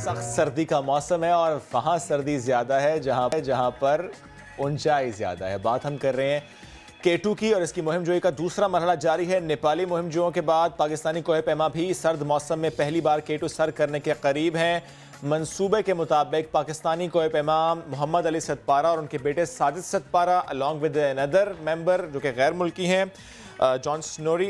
सख्त सर्दी का मौसम है और वहाँ सर्दी ज़्यादा है जहाँ पर ऊंचाई ज़्यादा है। बात हम कर रहे हैं K2 की और इसकी मुहिमजोई का दूसरा मरहला जारी है। नेपाली मुहिमजोयों के बाद पाकिस्तानी कोहे पैमा भी सर्द मौसम में पहली बार K2 सर करने के करीब हैं। मंसूबे के मुताबिक पाकिस्तानी कोहे पैमा मोहम्मद अली सतपारा और उनके बेटे Sajid Satpara along with another member जो कि गैर मुल्की हैं जॉन स्नोर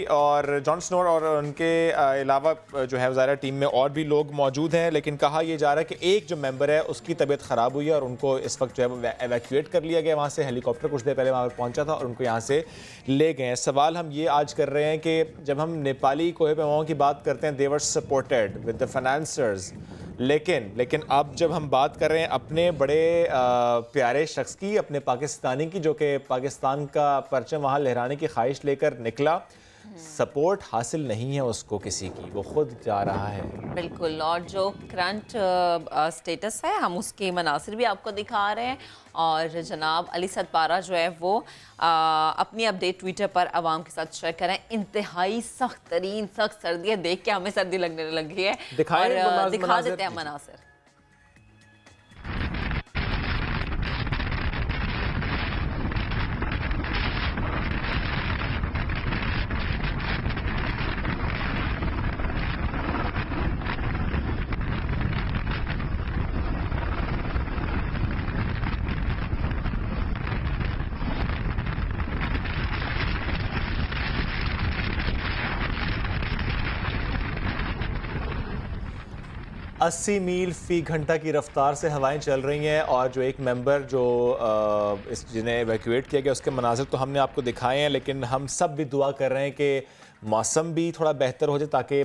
और उनके अलावा जो है ज़ाहिर टीम में और भी लोग मौजूद हैं। लेकिन कहा यह जा रहा है कि एक जो मेंबर है उसकी तबीयत ख़राब हुई है और उनको इस वक्त जो है एवैक्यूएट कर लिया गया। वहाँ से हेलीकॉप्टर कुछ देर पहले वहाँ पर पहुँचा था और उनको यहाँ से ले गए हैं। सवाल हम ये आज कर रहे हैं कि जब हम नेपाली कोहे पैमाओं की बात करते हैं, दे were supported with the financiers, लेकिन अब जब हम बात कर रहे हैं अपने बड़े प्यारे शख्स की, अपने पाकिस्तानी की, जो कि पाकिस्तान का परचम वहाँ लहराने की ख्वाहिश लेकर निकला, सपोर्ट हासिल नहीं है उसको किसी की, वो खुद जा रहा है। बिल्कुल, और जो करंट स्टेटस है हम उसके मनासिर भी आपको दिखा रहे हैं। और जनाब अली सतपारा जो है वो अपनी अपडेट ट्विटर पर आवाम के साथ शेयर करें। इंतहाई सख्त सर्दी है, देख के हमें सर्दी लगने लगी है और दिखा देते हैं मनासिर। अस्सी मील फी घंटा की रफ्तार से हवाएं चल रही हैं और जो एक मेंबर जो जिन्हें एवैक्यूएट किया गया उसके मनाज़िर तो हमने आपको दिखाए हैं। लेकिन हम सब भी दुआ कर रहे हैं कि मौसम भी थोड़ा बेहतर हो जाए ताकि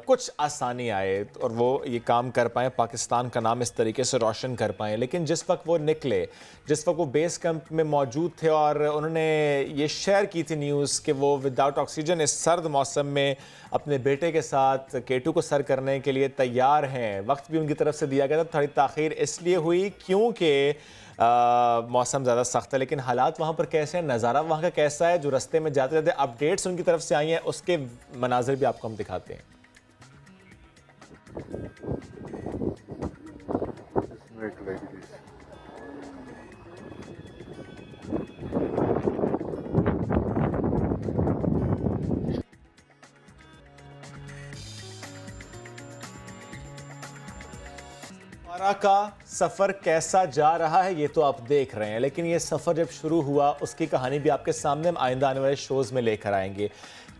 कुछ आसानी आए और वो ये काम कर पाएँ, पाकिस्तान का नाम इस तरीके से रोशन कर पाएँ। लेकिन जिस वक्त वो निकले, जिस वक्त वो बेस कैंप में मौजूद थे और उन्होंने ये शेयर की थी न्यूज़ कि वो विदाउट ऑक्सीजन इस सर्द मौसम में अपने बेटे के साथ K2 को सर करने के लिए तैयार हैं, वक्त भी उनकी तरफ से दिया गया था। थोड़ी ताख़ीर इसलिए हुई क्योंकि मौसम ज़्यादा सख्त है। लेकिन हालात वहाँ पर कैसे हैं, नज़ारा वहाँ का कैसा है, जो रास्ते में जाते जाते अपडेट्स उनकी तरफ से आई हैं, उसके मनाजिर भी आपको हम दिखाते हैं। का सफ़र कैसा जा रहा है ये तो आप देख रहे हैं, लेकिन ये सफ़र जब शुरू हुआ उसकी कहानी भी आपके सामने हम आइंदा आने वाले शोज़ में लेकर आएंगे।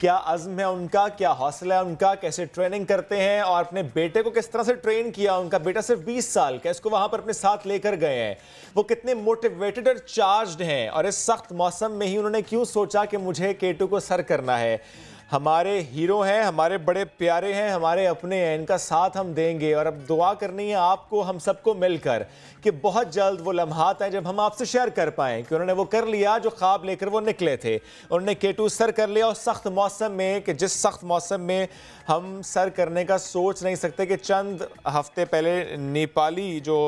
क्या अज़्म है उनका, क्या हौसला है उनका, कैसे ट्रेनिंग करते हैं और अपने बेटे को किस तरह से ट्रेन किया। उनका बेटा सिर्फ 20 साल का, इसको वहाँ पर अपने साथ लेकर गए हैं। वो कितने मोटिवेटेड और चार्ज्ड हैं और इस सख्त मौसम में ही उन्होंने क्यों सोचा कि मुझे K2 को सर करना है। हमारे हीरो हैं, हमारे बड़े प्यारे हैं, हमारे अपने हैं, इनका साथ हम देंगे। और अब दुआ करनी है आपको, हम सबको मिलकर, कि बहुत जल्द वो लम्हात आए जब हम आपसे शेयर कर पाएँ कि उन्होंने वो कर लिया जो ख्वाब लेकर वो निकले थे। उन्होंने K2 सर कर लिया और सख्त मौसम में, कि जिस सख्त मौसम में हम सर करने का सोच नहीं सकते। कि चंद हफ्ते पहले नेपाली जो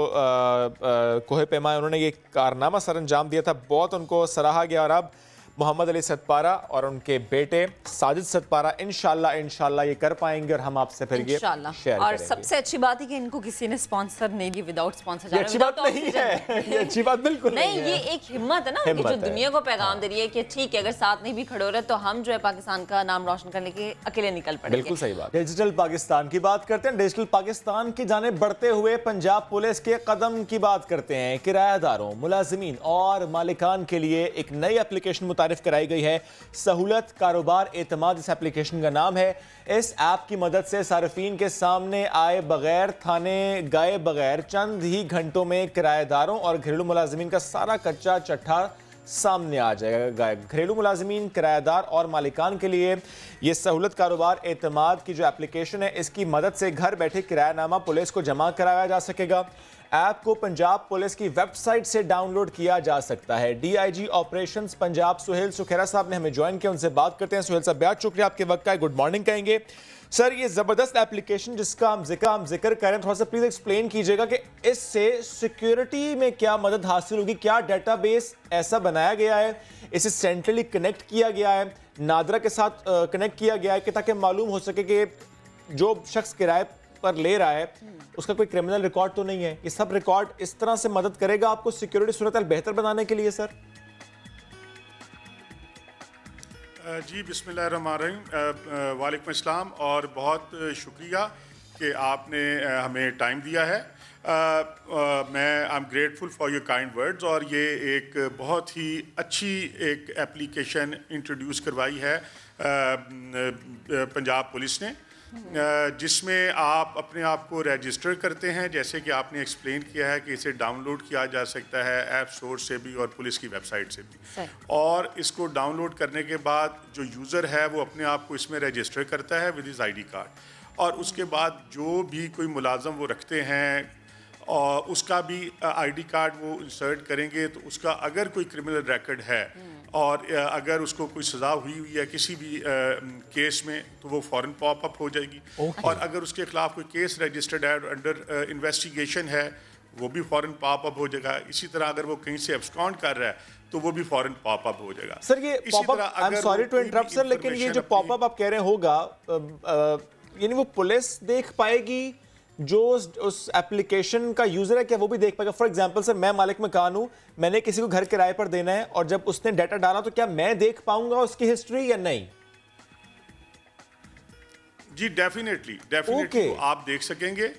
कोहे पैमा उन्होंने ये कारनामा सर अंजाम दिया था, बहुत उनको सराहा गया। और अब मोहम्मद अली सतपारा और उनके बेटे साजिद सतपारा इंशाल्लाह ये कर पाएंगे और हम आपसे फिर ये शेयर करेंगे। और सबसे अच्छी बात है कि इनको किसी ने स्पॉन्सर नहीं दिया, विदाउट स्पॉन्सर। अच्छी बात नहीं है, ये अच्छी बात बिल्कुल नहीं है। ये एक हिम्मत है ना, कि जो दुनिया को पैगाम दे रही है कि ठीक है, अगर साथ नहीं भी खड़े हो रहे तो हम जो है पाकिस्तान का नाम रोशन करने के अकेले निकल पड़ेंगे। बिल्कुल सही बात। डिजिटल पाकिस्तान की बात करते हैं। डिजिटल पाकिस्तान की जाने बढ़ते हुए पंजाब पुलिस के कदम की बात करते हैं। किराएदारों, मुलाजिमीन और मालिकान के लिए एक नई एप्लीकेशन मुतारिफ कराई गई है, सहूलत कारोबार एतमाद इस एप्लीकेशन का नाम है। इस ऐप की मदद से सार्फिन के सामने आए बगैर, थाने गए बगैर चंद ही घंटों में किराएदारों और घरेलू मुलाजिमीन का सारा कच्चा चट्ठा सामने आ जाएगा। घरेलू मुलाजिमीन, किराएदार और मालिकान के लिए ये सहूलत कारोबार एतमाद की जो एप्लीकेशन है, इसकी मदद से घर बैठे किरायानामा पुलिस को जमा कराया जा सकेगा। ऐप को पंजाब पुलिस की वेबसाइट से डाउनलोड किया जा सकता है। DIG ऑपरेशंस पंजाब सुहेल सुखेरा साहब ने हमें ज्वाइन किया, उनसे बात करते हैं। सुहेल साहब, बहुत शुक्रिया आपके वक्त का, गुड मॉर्निंग कहेंगे। सर, ये ज़बरदस्त एप्लीकेशन जिसका हम जिक्र कर रहे हैं, थोड़ा सा प्लीज़ एक्सप्लेन कीजिएगा कि इससे सिक्योरिटी में क्या मदद हासिल होगी। क्या डेटाबेस ऐसा बनाया गया है, इसे सेंट्रली कनेक्ट किया गया है, नादरा के साथ कनेक्ट किया गया है कि ताकि मालूम हो सके कि जो शख्स किराए पर ले रहा है उसका कोई क्रिमिनल रिकॉर्ड तो नहीं है। ये सब रिकॉर्ड इस तरह से मदद करेगा आपको सिक्योरिटी सूरत बेहतर बनाने के लिए सर? जी बिस्मिल्लाहिर्रहमानिर्रहीम, वालेकुम अस्सलाम और बहुत शुक्रिया कि आपने हमें टाइम दिया है। मैं I am grateful for your kind words और ये एक बहुत ही अच्छी एक एप्लीकेशन इंट्रोड्यूस करवाई है पंजाब पुलिस ने, जिसमें आप अपने आप को रजिस्टर करते हैं, जैसे कि आपने एक्सप्लेन किया है कि इसे डाउनलोड किया जा सकता है ऐप स्टोर से भी और पुलिस की वेबसाइट से भी। और इसको डाउनलोड करने के बाद जो यूज़र है वो अपने आप को इसमें रजिस्टर करता है विद हिज आईडी कार्ड, और उसके बाद जो भी कोई मुलाजम वो रखते हैं और उसका भी आईडी कार्ड वो इंसर्ट करेंगे, तो उसका अगर कोई क्रिमिनल रिकॉर्ड है और अगर उसको कोई सज़ा हुई हुई है किसी भी केस में, तो वो फ़ौरन पॉप अप हो जाएगी। और अगर उसके खिलाफ कोई केस रजिस्टर्ड है अंडर इन्वेस्टिगेशन है, वो भी फ़ौरन पॉप अप हो जाएगा। इसी तरह अगर वो कहीं से एब्सकॉन्ड कर रहा है तो वो भी फ़ौरन पॉप अप हो जाएगा। सर ये pop up, I am sorry to interrupt sir, लेकिन ये जो पॉप अप आप कह रहे होगा, यानी वो पुलिस देख पाएगी जो उस एप्लीकेशन का यूजर है, क्या वो भी देख पाएगा? फॉर एग्जांपल सर, मैं मालिक मकान हूं, मैंने किसी को घर किराए पर देना है और जब उसने डाटा डाला तो क्या मैं देख पाऊंगा उसकी हिस्ट्री या नहीं? जी डेफिनेटली तो आप देख सकेंगे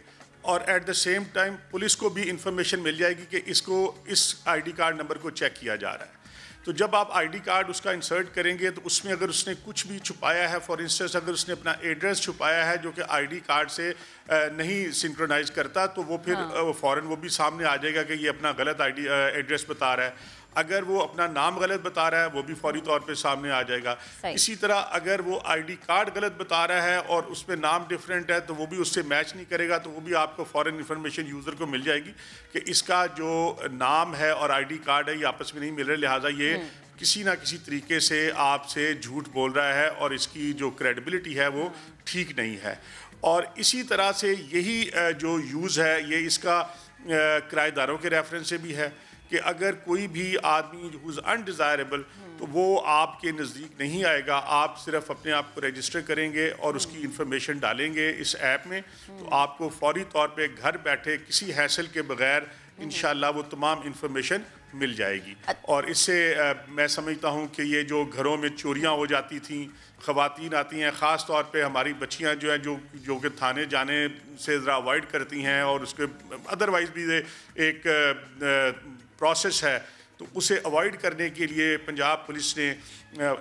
और at the same time police को भी इंफॉर्मेशन मिल जाएगी कि इसको इस आईडी कार्ड नंबर को चेक किया जा रहा है। तो जब आप आईडी कार्ड उसका इंसर्ट करेंगे तो उसमें अगर उसने कुछ भी छुपाया है, फॉर इंस्टेंस अगर उसने अपना एड्रेस छुपाया है जो कि आईडी कार्ड से नहीं सिंक्रोनाइज करता, तो वो फिर फ़ौरन वो भी सामने आ जाएगा कि ये अपना गलत आईडी एड्रेस बता रहा है। अगर वो अपना नाम गलत बता रहा है वो भी फौरी तौर पे सामने आ जाएगा। इसी तरह अगर वो आईडी कार्ड गलत बता रहा है और उसमें नाम डिफरेंट है तो वो भी उससे मैच नहीं करेगा, तो वो भी आपको फॉरेन इन्फॉर्मेशन यूज़र को मिल जाएगी कि इसका जो नाम है और आईडी कार्ड है ये आपस में नहीं मिल रहे, लिहाजा ये किसी ना किसी तरीके से आपसे झूठ बोल रहा है और इसकी जो क्रेडिबिलिटी है वो ठीक नहीं है। और इसी तरह से यही जो यूज़ है ये इसका किराएदारों के रेफरेंस से भी है कि अगर कोई भी आदमी हुज़ अनडिज़ायरेबल तो वो आपके नज़दीक नहीं आएगा। आप सिर्फ अपने आप को रजिस्टर करेंगे और उसकी इंफॉर्मेशन डालेंगे इस ऐप में, तो आपको फौरी तौर पे घर बैठे किसी हैसल के बगैर इंशाल्लाह वो तमाम इंफॉर्मेशन मिल जाएगी। और इससे मैं समझता हूँ कि ये जो घरों में चोरियाँ हो जाती थी, ख़वातीन आती हैं, ख़ास तौर पे हमारी बच्चियाँ जो हैं जो कि थाने जाने से ज़रा अवॉइड करती हैं और उसके अदरवाइज़ भी एक प्रोसेस है, तो उसे अवॉइड करने के लिए पंजाब पुलिस ने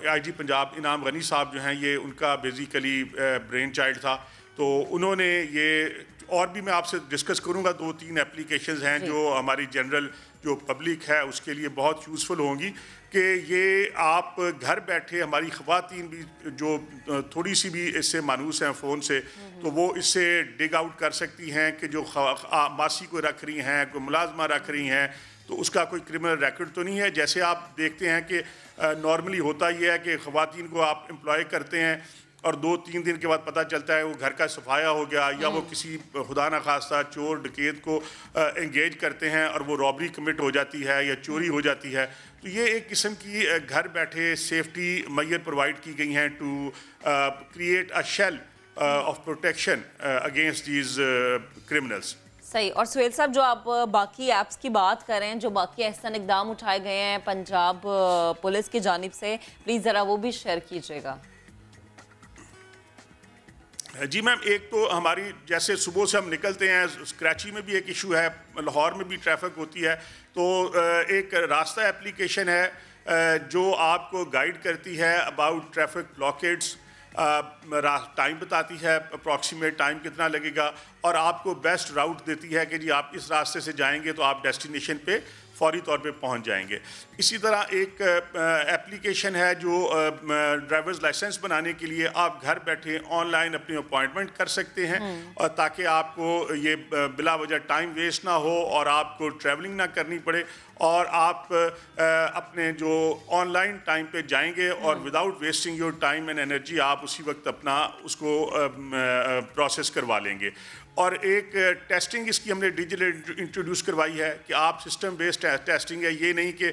आईजी पंजाब इनाम गनी साहब जो हैं ये उनका बेसिकली ब्रेन चाइल्ड था, तो उन्होंने ये और भी मैं आपसे डिस्कस करूंगा 2-3 एप्लीकेशंस हैं जो हमारी जनरल जो पब्लिक है उसके लिए बहुत यूज़फुल होंगी कि ये आप घर बैठे हमारी ख़वातीन भी जो थोड़ी सी भी इससे मानूस हैं फ़ोन से, तो वो इससे डिग आउट कर सकती हैं कि जो मासी को रख रही हैं, कोई मुलाजमा रख रही हैं, तो उसका कोई क्रिमिनल रिकॉर्ड तो नहीं है। जैसे आप देखते हैं कि नॉर्मली होता ये है कि ख़वातीन को आप एम्प्लॉय करते हैं और 2-3 दिन के बाद पता चलता है वो घर का सफाया हो गया या वो किसी खुदा न खास्ता चोर डकैत को एंगेज करते हैं और वो रॉबरी कमिट हो जाती है या चोरी हो जाती है। तो ये एक किस्म की घर बैठे सेफ्टी मैयर प्रोवाइड की गई हैं to create a shell of protection against these criminals. सही। और सुहेल साहब, जो आप बाकी ऐप्स की बात करें, जो बाकी ऐसा इकदाम उठाए गए हैं पंजाब पुलिस की जानिब से, प्लीज़ ज़रा वो भी शेयर कीजिएगा। जी मैम, एक तो हमारी जैसे सुबह से हम निकलते हैं, कराची में भी एक इशू है, लाहौर में भी ट्रैफिक होती है, तो एक रास्ता एप्लीकेशन है जो आपको गाइड करती है अबाउट ट्रैफिक ब्लॉकेड्स, टाइम बताती है अप्रॉक्सीमेट टाइम कितना लगेगा और आपको बेस्ट राउट देती है कि जी आप इस रास्ते से जाएंगे तो आप डेस्टिनेशन पे फौरी तौर पे पहुंच जाएंगे। इसी तरह एक एप्लीकेशन है जो ड्राइवर्स लाइसेंस बनाने के लिए आप घर बैठे ऑनलाइन अपनी अपॉइंटमेंट कर सकते हैं और ताकि आपको ये बिला वजह टाइम वेस्ट ना हो और आपको ट्रैवलिंग ना करनी पड़े और आप अपने जो ऑनलाइन टाइम पे जाएंगे और without wasting your time and energy आप उसी वक्त अपना उसको प्रोसेस करवा लेंगे। और एक टेस्टिंग इसकी हमने डिजिटल इंट्रोड्यूस करवाई है कि आप सिस्टम बेस्ड टेस्टिंग है, ये नहीं कि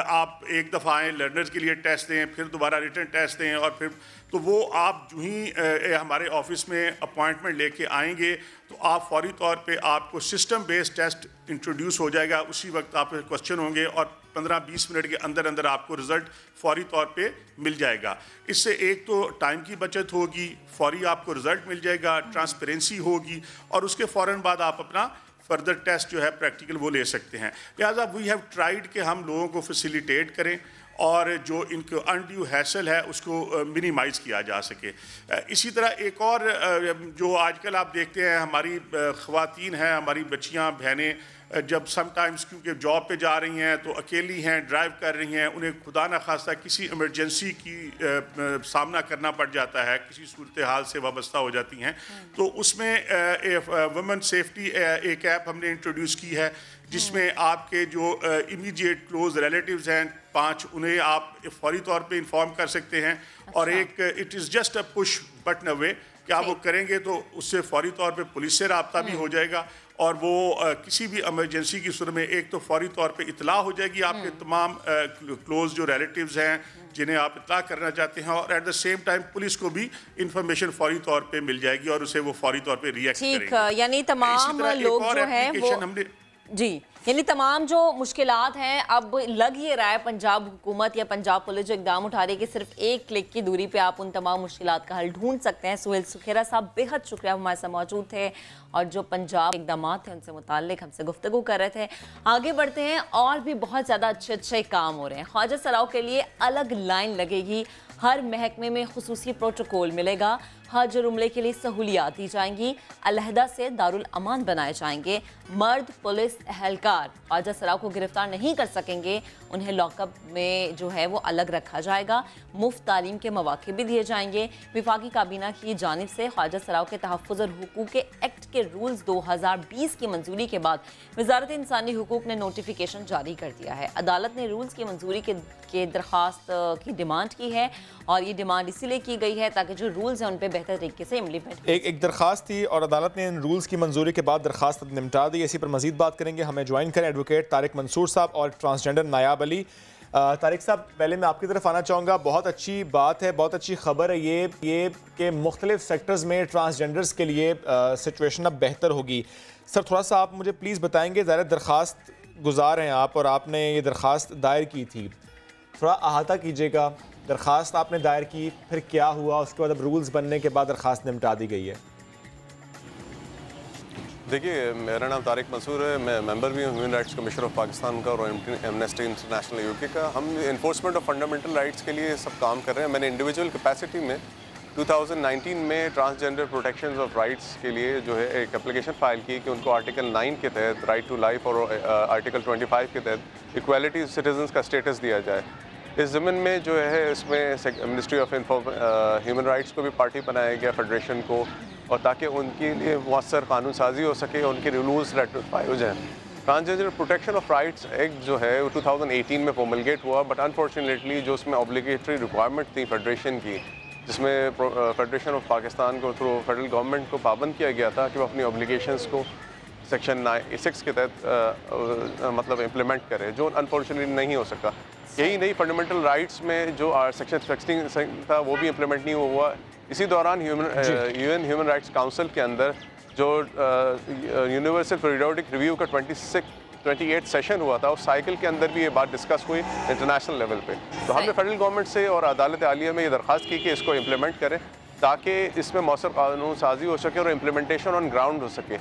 आप एक दफ़ा आएँ लर्नर्स के लिए टेस्ट दें फिर दोबारा रिटर्न टेस्ट दें और फिर तो वो आप जो ही हमारे ऑफिस में अपॉइंटमेंट लेके आएंगे तो आप फौरी तौर पे आपको सिस्टम बेस्ड टेस्ट इंट्रोड्यूस हो जाएगा, उसी वक्त आप क्वेश्चन होंगे और 15-20 मिनट के अंदर अंदर आपको रिजल्ट फौरी तौर पे मिल जाएगा। इससे एक तो टाइम की बचत होगी, फौरी आपको रिजल्ट मिल जाएगा, ट्रांसपेरेंसी होगी और उसके फ़ौरन बाद आप अपना फर्दर टेस्ट जो है प्रैक्टिकल वो ले सकते हैं। लिहाजा वी हैव ट्राइड कि हम लोगों को फैसिलिटेट करें और जो इनको अनड्यू हैसल है उसको मिनिमाइज़ किया जा सके। इसी तरह एक और जो आजकल आप देखते हैं हमारी ख़वातीन हैं, हमारी बच्चियां बहनें जब समटाइम्स क्योंकि जॉब पे जा रही हैं तो अकेली हैं, ड्राइव कर रही हैं, उन्हें खुदा न खास्ता किसी इमरजेंसी की सामना करना पड़ जाता है, किसी सूरत हाल से वाबस्ता हो जाती हैं, तो उसमें वुमेन सेफ्टी एक ऐप हमने इंट्रोड्यूस की है जिसमें आपके जो इमीडिएट क्लोज रिलेटिव्स हैं 5 उन्हें आप फौरी तौर पे इन्फॉर्म कर सकते हैं। और एक it is just a push button away कि आप वो करेंगे तो उससे फौरी तौर पे पुलिस से रब्ता भी हो जाएगा और वो किसी भी इमरजेंसी की सूरत में एक तो फौरी तौर पे इतला हो जाएगी आपके तमाम क्लोज जो रिलेटिव्स हैं जिन्हें आप इतला करना चाहते हैं और at the same time police को भी इंफॉर्मेशन फौरी तौर पे मिल जाएगी और उसे वो फौरी तौर पे रिएक्ट करेंगे। यानी तमाम लोग जो हैं वो हमने जी यानी तमाम जो मुश्किलात हैं अब लग ये रहा है पंजाब हुकूमत या पंजाब पुलिस जो इकदाम उठा रही है कि सिर्फ एक क्लिक की दूरी पे आप उन तमाम मुश्किलात का हल ढूंढ सकते हैं। सुहेल सुखेरा साहब बेहद शुक्रिया हमारे साथ मौजूद थे और जो पंजाब इकदाम थे उनसे मुताल्लिक हमसे गुफ्तगू कर रहे थे। आगे बढ़ते हैं और भी बहुत ज़्यादा अच्छे अच्छे काम हो रहे हैं। ख्वाजा सराओं के लिए अलग लाइन लगेगी, हर महकमे में खुसूसी प्रोटोकॉल मिलेगा, हज और उम्रे के लिए सहूलियात दी जाएंगी, अलहदा से दारुल अमान बनाए जाएंगे, मर्द पुलिस एहलकार ख्वाजा सराओं को गिरफ्तार नहीं कर सकेंगे, उन्हें लॉकअप में जो है वो अलग रखा जाएगा, मुफ्त तालीम के मौके भी दिए जाएंगे। विफाकी काबीना की जानिब से ख्वाजा सराओं के तहफ़्फ़ुज़ और हुकूक के एक्ट के रूल्स 2020 की मंजूरी के बाद वज़ारत इंसानी हुकूक ने नोटिफिकेशन जारी कर दिया है। अदालत ने रूल्स की मंजूरी के दरख्वास्त की डिमांड की है और ये डिमांड इसीलिए की गई है ताकि जो रूल्स हैं उन पर बेहतर तरीके से इम्प्लीमेंट एक दरख्वास्त थी और अदालत ने इन रूल्स की मंजूरी के बाद दरख्वास्त निपटा दी। इसी पर मजीद बात करेंगे। हमें ज्वाइन करें एडवोकेट तारिक मंसूर साहब और ट्रांसजेंडर नायाब अली। तारिक साहब पहले मैं आपकी तरफ आना चाहूँगा। बहुत अच्छी बात है, बहुत अच्छी खबर है ये कि मुख्तलिफ सेक्टर्स में ट्रांसजेंडर्स के लिए सिचुएशन अब बेहतर होगी। सर थोड़ा सा आप मुझे प्लीज़ बताएंगे, ज़रा दरख्वास्त गुजार हैं आप और आपने ये दरख्वास्त दायर की थी, थोड़ा अहाता कीजिएगा। दरख्वास्त आपने दायर की, फिर क्या हुआ, उसके बाद अब रूल्स बनने के बाद दरख्वास्त निपटा दी गई है? देखिए मेरा नाम तारिक मंसूर है, मैं मेंबर भी हूँ human rights commission of Pakistan का और एमनेस्टी इंटरनेशनल यूके का। हम इन्फोर्समेंट ऑफ फंडामेंटल राइट्स के लिए सब काम कर रहे हैं। मैंने इंडिविजुअल कैपेसिटी में 2019 में ट्रांसजेंडर प्रोटेक्शन ऑफ राइट्स के लिए जो है एक एप्लीकेशन फ़ाइल की कि उनको आर्टिकल 9 के तहत राइट टू लाइफ और आर्टिकल 25 के तहत इक्वालिटी सिटीजन्स का स्टेटस दिया जाए। इस ज़मीन में जो है इसमें मिनिस्ट्री ऑफ ह्यूमन राइट्स को भी पार्टी बनाया गया, फेडरेशन को, और ताकि उनके लिए मौसर कानून साजी हो सके, उनके रूल्स रेटिफाई हो जाएँ। Transgender protection of rights act जो है वो 2018 में प्रोमलगेट हुआ, बट अनफॉर्चुनेटली जो उसमें ऑब्लिगेटरी रिक्वायरमेंट थी फेडरेशन की, जिसमें फेडरेशन ऑफ पाकिस्तान को थ्रू फेडरल गवर्नमेंट को पाबंद किया गया था कि वो अपनी ऑब्लिगेशंस को सेक्शन 6 के तहत मतलब इम्प्लीमेंट करे, जो अनफॉर्चुनेटली नहीं हो सका। यही नहीं, फंडामेंटल राइट्स में जो सेक्शन 16 था वो भी इम्प्लीमेंट नहीं हुआ। इसी दौरान यूएन ह्यूमन राइट्स काउंसिल के अंदर जो यूनिवर्सल पीरियोडिक रिव्यू का 28 सेशन हुआ था, उस साइकिल के अंदर भी ये बात डिस्कस हुई इंटरनेशनल लेवल पे। तो हमने फेडरल गवर्नमेंट से और अदालत आलिया में ये दरख्वास्त की कि इसको इम्प्लीमेंट करें ताकि इसमें मौसर कानून साजी हो सके और इम्प्लीमेंटेशन ऑन ग्राउंड हो सके।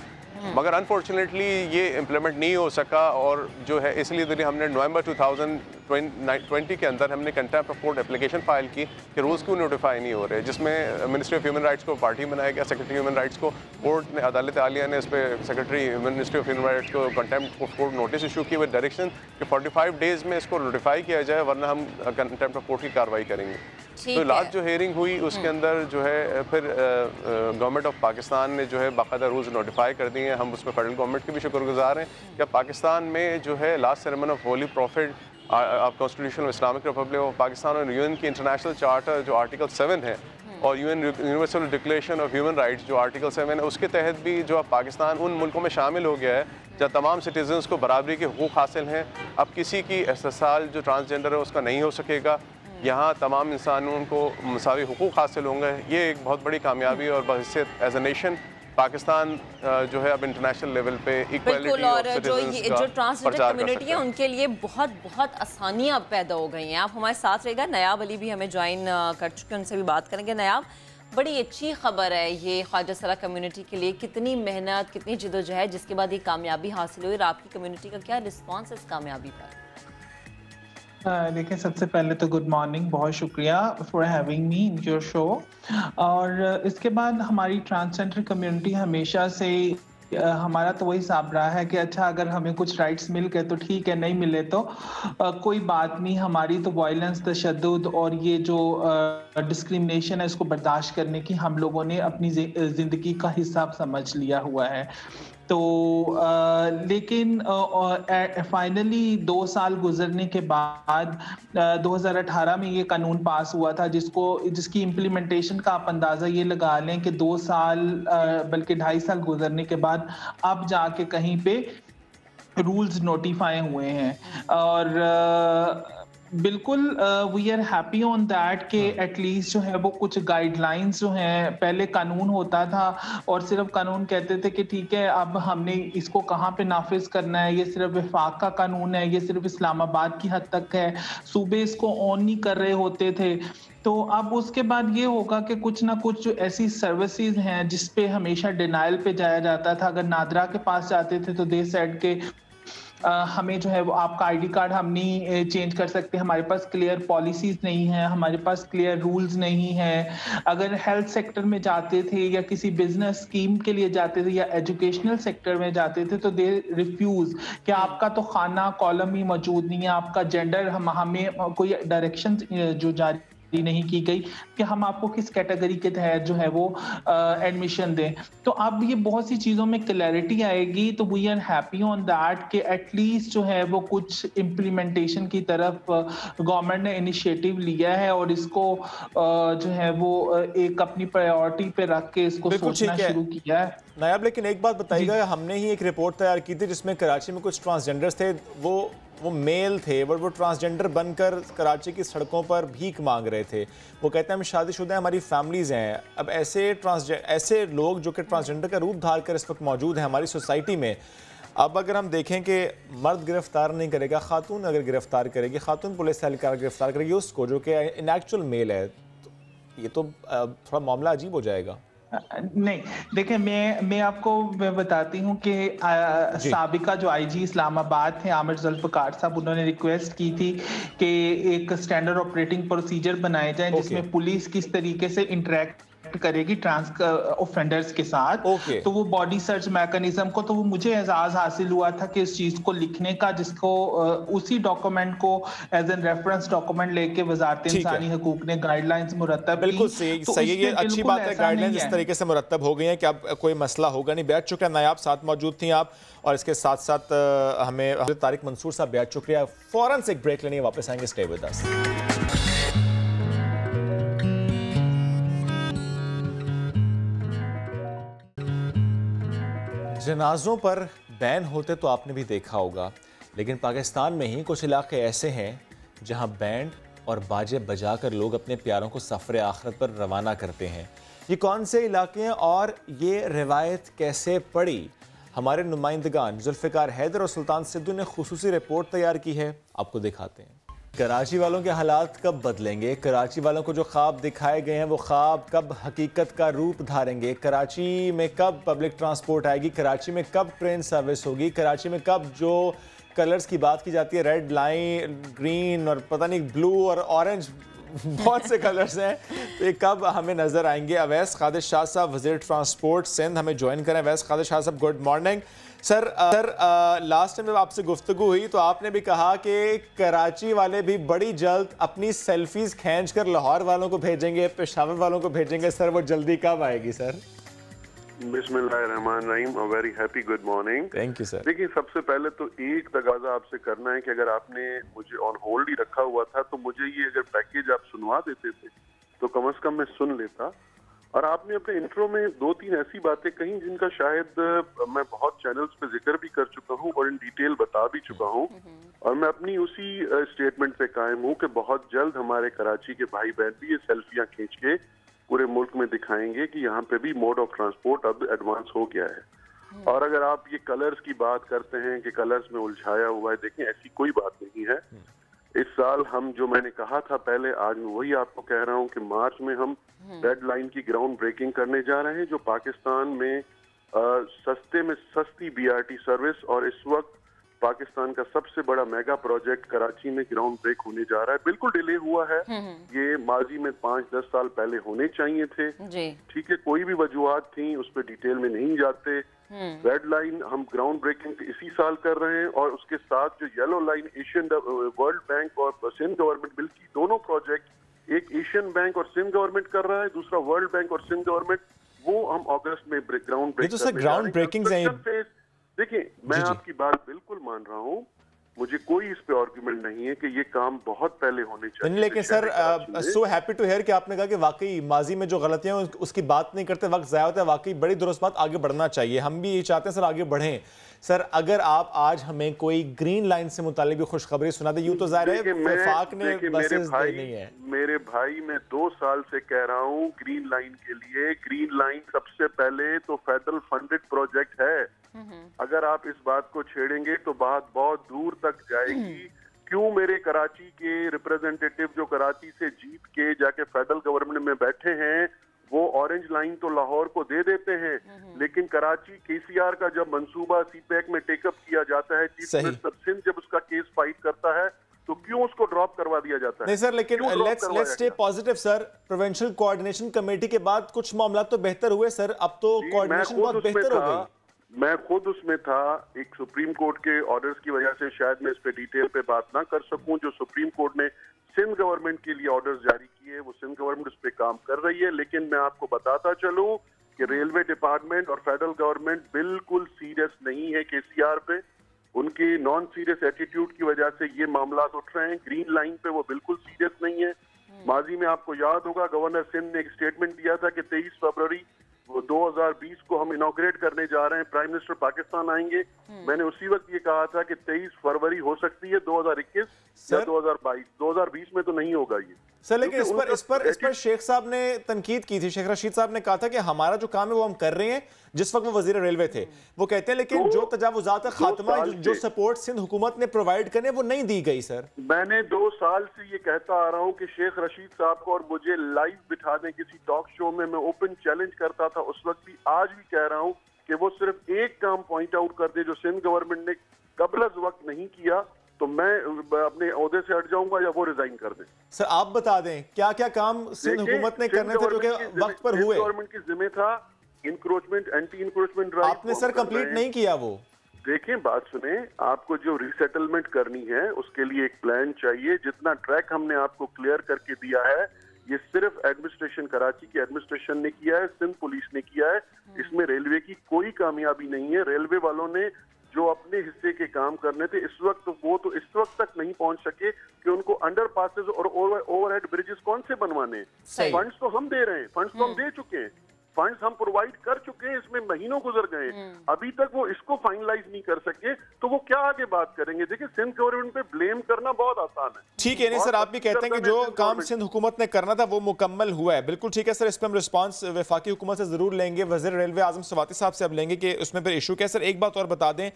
मगर अनफॉर्चुनेटली ये इम्प्लीमेंट नहीं हो सका और जो है इसलिए हमने नवंबर 2020 के अंदर हमने contempt of court application file की कि रूल्स क्यों नोटिफाई नहीं हो रहे, जिसमें मिनिस्ट्री ऑफ ह्यूमन राइट्स को पार्टी बनाया गया, सेक्रेटरी ह्यूमन राइट्स को कोर्ट ने, अदालत आलिया ने इस पर secretary ministry of human rights को contempt of court notice issue की विद डायरेक्शन कि 45 डेज़ में इसको नोटिफाई किया जाए वरना हम कंटेम्प्ट ऑफ कोर्ट की कार्रवाई करेंगे। तो लास्ट जो हेयरिंग हुई उसके अंदर जो है फिर गवर्नमेंट ऑफ पाकिस्तान ने जो है बाकायदा रूल्स नोटिफाई कर दिए हैं। हम उसमें फेडरल गवर्नमेंट के भी शुक्रगुजार हैं कि पाकिस्तान में जो है last ceremony of holy prophet of constitution of Islamic Republic of Pakistan और यूएन की इंटरनेशनल चार्टर जो आर्टिकल 7 है और universal declaration of human rights जो आर्टिकल 7 है, उसके तहत भी जो अब पाकिस्तान उन मुल्कों में शामिल हो गया है जहाँ तमाम सिटीजन्स को बराबरी के हुकूक हासिल हैं। अब किसी की इस्तेसाल जो ट्रांसजेंडर है उसका नहीं हो सकेगा। यहाँ तमाम इंसानों को मसावी हुकूक हासिल होंगे। ये एक बहुत बड़ी कामयाबी और बहैसियत एज ए नेशन पाकिस्तान जो है अब इंटरनेशनल लेवल पे इक्वालिटी और जो ट्रांसजेंडर कम्युनिटी है उनके लिए बहुत बहुत आसानियाँ पैदा हो गई हैं। आप हमारे साथ रहेगा, नयाब अली भी हमें ज्वाइन कर चुके हैं, उनसे भी बात करेंगे। नयाब, बड़ी अच्छी खबर है ये ख्वाजा सरा कम्युनिटी के लिए, कितनी मेहनत, कितनी जिदोजहद, जिसके बाद ये कामयाबी हासिल हुई। और आपकी कम्युनिटी का क्या रिस्पॉन्स है इस कामयाबी पर? देखिए, सबसे पहले तो गुड मॉर्निंग, बहुत शुक्रिया for having me in your show. और इसके बाद हमारी ट्रांसजेंडर कम्युनिटी हमेशा से हमारा तो वही हिसाब रहा है कि अच्छा अगर हमें कुछ राइट्स मिल गए तो ठीक है, नहीं मिले तो कोई बात नहीं। हमारी तो वायलेंस, तशद्दुद और ये जो डिस्क्रिमिनेशन है इसको बर्दाश्त करने की हम लोगों ने अपनी ज़िंदगी का हिसाब समझ लिया हुआ है। तो लेकिन फाइनली 2 साल गुजरने के बाद 2018 में ये कानून पास हुआ था जिसकी इम्प्लीमेंटेशन का आप अंदाज़ा ये लगा लें कि 2 साल बल्कि 2.5 साल गुजरने के बाद अब जाके कहीं पे रूल्स नोटिफाई हुए हैं। और बिल्कुल we are happy on that कि एटलीस्ट जो है वो कुछ गाइडलाइंस जो हैं, पहले कानून होता था और सिर्फ कानून कहते थे कि ठीक है अब हमने इसको कहाँ पे नाफिज करना है, ये सिर्फ वफाक का कानून है, ये सिर्फ इस्लामाबाद की हद तक है, सूबे इसको ऑन नहीं कर रहे होते थे। तो अब उसके बाद ये होगा कि कुछ ना कुछ जो ऐसी सर्विसेज हैं जिस पे हमेशा डिनाइल पे जाया जाता था। अगर नादरा के पास जाते थे तो दे सेड के हमें जो है वो आपका आईडी कार्ड हम नहीं चेंज कर सकते, हमारे पास क्लियर पॉलिसीज नहीं है, हमारे पास क्लियर रूल्स नहीं है। अगर हेल्थ सेक्टर में जाते थे या किसी बिजनेस स्कीम के लिए जाते थे या एजुकेशनल सेक्टर में जाते थे तो दे रिफ्यूज कि आपका तो खाना कॉलम ही मौजूद नहीं है, आपका जेंडर हमें कोई डायरेक्शन जो जारी नहीं की गई कि हम आपको किस कैटेगरी के तहत जो है वो एडमिशन दें। तो अब ये बहुत सी चीज़ों में क्लैरिटी आएगी। तो we are happy on that कि एटलीस्ट जो है वो कुछ इम्प्लीमेंटेशन की तरफ गवर्नमेंट ने इनिशिएटिव लिया है और इसको जो है वो एक अपनी प्रायोरिटी पे रख के इसको सोचना शुरू किया है। नायाब, लेकिन एक बात बताइएगा, हमने ही एक रिपोर्ट तैयार की थी जिसमें कराची में कुछ ट्रांसजेंडर्स थे, वो मेल थे, वो ट्रांसजेंडर बनकर कराची की सड़कों पर भीख मांग रहे थे। वो कहते हैं हम शादीशुदा हैं, हमारी फैमिलीज़ हैं। अब ऐसे लोग जो कि ट्रांसजेंडर का रूप धार कर इस वक्त मौजूद हैं हमारी सोसाइटी में, अब अगर हम देखें कि मर्द गिरफ्तार नहीं करेगा, खातून अगर गिरफ्तार करेगी, खातून पुलिस एहलकार गिरफ्तार करेगी उसको जो कि इन एक्चुअल मेल है, तो ये तो थोड़ा मामला अजीब हो जाएगा। नहीं, देखिए मैं आपको बताती हूँ कि साबिका जो आईजी इस्लामाबाद थे आमिर जुल्फ़िकार साहब, उन्होंने रिक्वेस्ट की थी कि एक स्टैंडर्ड ऑपरेटिंग प्रोसीजर बनाए जाए जिसमें पुलिस किस तरीके से इंटरेक्ट करेगी ट्रांस ऑफेंडर्स के साथ। तो वो बॉडी सर्च मैकेनिज्म को, तो वो मुझे एजाज हासिल हुआ था कि इस चीज को लिखने का, जिसको उसी डॉक्यूमेंट को एज एन रेफरेंस डॉक्यूमेंट लेके वजारत इंसानी हकूक ने गाइडलाइंस मुरतब की। बिल्कुल सही, ये अच्छी बात है, गाइडलाइंस इस तरीके से मुरतब हो गई हैं कि अब कोई मसला होगा नहीं। बैठ चुके हैं नायाब, साथ मौजूद थी आप, और इसके साथ साथ हमें तारिक मंसूर साहब बैठ चुके हैं। फौरन से एक ब्रेक लेने वापस आएंगे, स्टे विद अस। जनाजों पर बैन होते तो आपने भी देखा होगा, लेकिन पाकिस्तान में ही कुछ इलाके ऐसे हैं जहां बैंड और बाजे बजाकर लोग अपने प्यारों को सफ़र आखिरत पर रवाना करते हैं। ये कौन से इलाके हैं और ये रिवायत कैसे पड़ी? हमारे नुमाइंदगान जुल्फ़िकार हैदर और सुल्तान सिद्धू ने खुसूसी रिपोर्ट तैयार की है, आपको दिखाते हैं। कराची वालों के हालात कब बदलेंगे? कराची वालों को जो ख्वाब दिखाए गए हैं वो ख्वाब कब हकीकत का रूप धारेंगे? कराची में कब पब्लिक ट्रांसपोर्ट आएगी? कराची में कब ट्रेन सर्विस होगी? कराची में कब जो कलर्स की बात की जाती है, रेड लाइन, ग्रीन और पता नहीं ब्लू और ऑरेंज, बहुत से कलर्स हैं, तो ये कब हमें नज़र आएंगे? अवैस कादिर शाह साहब, वज़ीर ट्रांसपोर्ट सिंध, हमें ज्वाइन करें। अवैस कादिर शाह साहब, good morning sir. Last time जब आपसे गुफ्तगू हुई तो आपने भी कहा कि कराची वाले भी बड़ी जल्द अपनी सेल्फीज खींच कर लाहौर वालों को भेजेंगे, पेशावर वालों को भेजेंगे। सर वो जल्दी कब आएगी सर? बिस्मिल्लाहिर्रहमानिर्रहीम, very happy good morning. Thank you sir. देखिए, सबसे पहले तो एक तगाजा आपसे करना है कि अगर आपने मुझे ऑन होल्ड ही रखा हुआ था तो मुझे ये अगर पैकेज आप सुनवा देते थे तो कम से कम मैं सुन लेता। और आपने अपने इंट्रो में 2-3 ऐसी बातें कही जिनका शायद मैं बहुत चैनल्स पे जिक्र भी कर चुका हूँ और इन डिटेल बता भी चुका हूँ, और मैं अपनी उसी स्टेटमेंट पे कायम हूँ कि बहुत जल्द हमारे कराची के भाई बहन भी ये सेल्फियां खींच के पूरे मुल्क में दिखाएंगे कि यहाँ पे भी मोड ऑफ ट्रांसपोर्ट अब एडवांस हो गया है। और अगर आप ये कलर्स की बात करते हैं कि कलर्स में उलझाया हुआ है, देखें ऐसी कोई बात नहीं है। इस साल हम, जो मैंने कहा था पहले, आज मैं वही आपको कह रहा हूं कि मार्च में हम रेड लाइन की ग्राउंड ब्रेकिंग करने जा रहे हैं, जो पाकिस्तान में सस्ते में सस्ती BRT सर्विस, और इस वक्त पाकिस्तान का सबसे बड़ा मेगा प्रोजेक्ट कराची में ग्राउंड ब्रेक होने जा रहा है। बिल्कुल डिले हुआ है, ये माजी में 5-10 साल पहले होने चाहिए थे, ठीक है, कोई भी वजूहात थी, उस पर डिटेल में नहीं जाते। रेड लाइन हम ग्राउंड ब्रेकिंग इसी साल कर रहे हैं, और उसके साथ जो yellow line Asian world bank और सिंध गवर्नमेंट, बल्कि दोनों प्रोजेक्ट, एक एशियन बैंक और सिंध गवर्नमेंट कर रहा है, दूसरा वर्ल्ड बैंक और सिंध गवर्नमेंट, वो हम अगस्त में ग्राउंड ब्रेक तो सर ग्राउंड ब्रेकिंग देखिए, मैं आपकी बात बिल्कुल मान रहा हूँ, मुझे कोई इस पे आर्गुमेंट नहीं है कि ये काम बहुत पहले होने चाहिए। लेकिन sir so happy to hear कि आपने कहा कि वाकई माजी में जो गलतियां उसकी बात नहीं करते, वक्त ज़ाया होता है, वाकई बड़ी दुरुस्त बात, आगे बढ़ना चाहिए। हम भी ये चाहते हैं सर आगे बढ़ें। सर अगर आप आज हमें कोई ग्रीन लाइन से मुतालिक भी खुशखबरी सुना दे, यूं तो जाहिर है वफाक ने बसेस देनी है। मेरे भाई, मैं 2 साल से कह रहा हूँ ग्रीन लाइन के लिए। ग्रीन लाइन सबसे पहले तो फेडरल फंडेड प्रोजेक्ट है। अगर आप इस बात को छेड़ेंगे तो बात बहुत दूर तक जाएगी। क्यों मेरे कराची के रिप्रेजेंटेटिव जो कराची से जीत के जाके फेडरल गवर्नमेंट में बैठे हैं, वो ऑरेंज लाइन तो लाहौर को दे देते हैं, लेकिन कराची KCR का जब मंसूबा CPEC में टेकअप किया जाता है, चीफ मिनिस्टर सिंध जब उसका केस फाइट करता है, तो क्यों उसको ड्रॉप करवा दिया जाता है? नहीं सर, लेकिन let's stay positive sir. Provincial coordination committee के बाद कुछ मामला तो बेहतर हुए सर, अब तो कोऑर्डिनेशन बहुत बेहतर हो गई। मैं खुद उसमें था। एक सुप्रीम कोर्ट के ऑर्डर्स की वजह से शायद मैं इस पे डिटेल पे बात ना कर सकूं। जो सुप्रीम कोर्ट ने सिंध गवर्नमेंट के लिए ऑर्डर्स जारी किए, वो सिंध गवर्नमेंट उस पे काम कर रही है। लेकिन मैं आपको बताता चलूं कि रेलवे डिपार्टमेंट और फेडरल गवर्नमेंट बिल्कुल सीरियस नहीं है KCR पे। उनके नॉन सीरियस एटीट्यूड की वजह से ये मामला उठ रहे हैं। ग्रीन लाइन पे वो बिल्कुल सीरियस नहीं है। माजी में आपको याद होगा गवर्नर सिंध ने एक स्टेटमेंट दिया था कि 23 फरवरी 2020 को हम इनॉग्रेट करने जा रहे हैं, प्राइम मिनिस्टर पाकिस्तान आएंगे। मैंने उसी वक्त ये कहा था कि 23 फरवरी हो सकती है 2021 या 2022, 2020 में तो नहीं होगा ये सर। लेकिन इस पर शेख साहब ने तनकीद की थी। शेख रशीद साहब ने कहा था कि हमारा जो काम है वो हम कर रहे हैं। जिस वक्त वो वजीर रेलवे थे, वो कहते हैं लेकिन जो तजावुजात खात्मा, जो सपोर्ट सिंध हुकूमत ने प्रोवाइड करने, वो नहीं दी गई सर। मैंने 2 साल से ये कहता आ रहा हूँ कि शेख रशीद साहब को और मुझे लाइव बिठा दें किसी टॉक शो में, मैं ओपन चैलेंज करता था उस वक्त भी, आज भी कह रहा हूँ कि वो सिर्फ एक काम पॉइंट आउट कर दे जो सिंध गवर्नमेंट ने कबल वक्त नहीं किया, तो मैं अपने ओहदे से हट जाऊंगा या वो रिजाइन कर दें। सर आप बता दें क्या क्या काम सिंध हुकूमत ने करने थे जो कि वक्त पर हुए? गवर्नमेंट की जिम्मे था इंक्रोचमेंट, एंटी इंक्रोचमेंट ड्राइव। आपने सर कंप्लीट नहीं किया वो। देखें, बात सुने, आपको जो रीसेटलमेंट करनी है उसके लिए एक प्लान चाहिए। जितना ट्रैक हमने आपको क्लियर करके दिया है, ये सिर्फ एडमिनिस्ट्रेशन, कराची की एडमिनिस्ट्रेशन ने किया है, सिंध पुलिस ने किया है। इसमें रेलवे की कोई कामयाबी नहीं है। रेलवे वालों ने जो अपने हिस्से के काम करने थे इस वक्त, वो तो इस वक्त तक नहीं पहुंच सके कि उनको अंडर पासेस और ओवरहेड ब्रिजेस कौन से बनवाने। फंड्स तो हम दे रहे हैं, फंड्स तो हम दे चुके हैं, फंड्स हम प्रोवाइड कर चुके हैं, इसमें महीनों गुजर गए, अभी तक वो इसको फाइनलाइज नहीं कर सके, तो वो क्या आगे बात करेंगे? देखिए, सिंध गवर्नमेंट पे ब्लेम करना बहुत आसान है। ठीक है, नहीं सर, आप भी कहते हैं कि जो काम सिंध हुकूमत ने करना था वो मुकम्मल हुआ है। बिल्कुल ठीक है सर, इस पर हम रिस्पांस वफाकी हुकूमत से जरूर लेंगे। वज़ीर रेलवे आज़म सवाती साहब से अब लेंगे कि उसमें फिर इशू क्या है। सर एक बात और बता दें,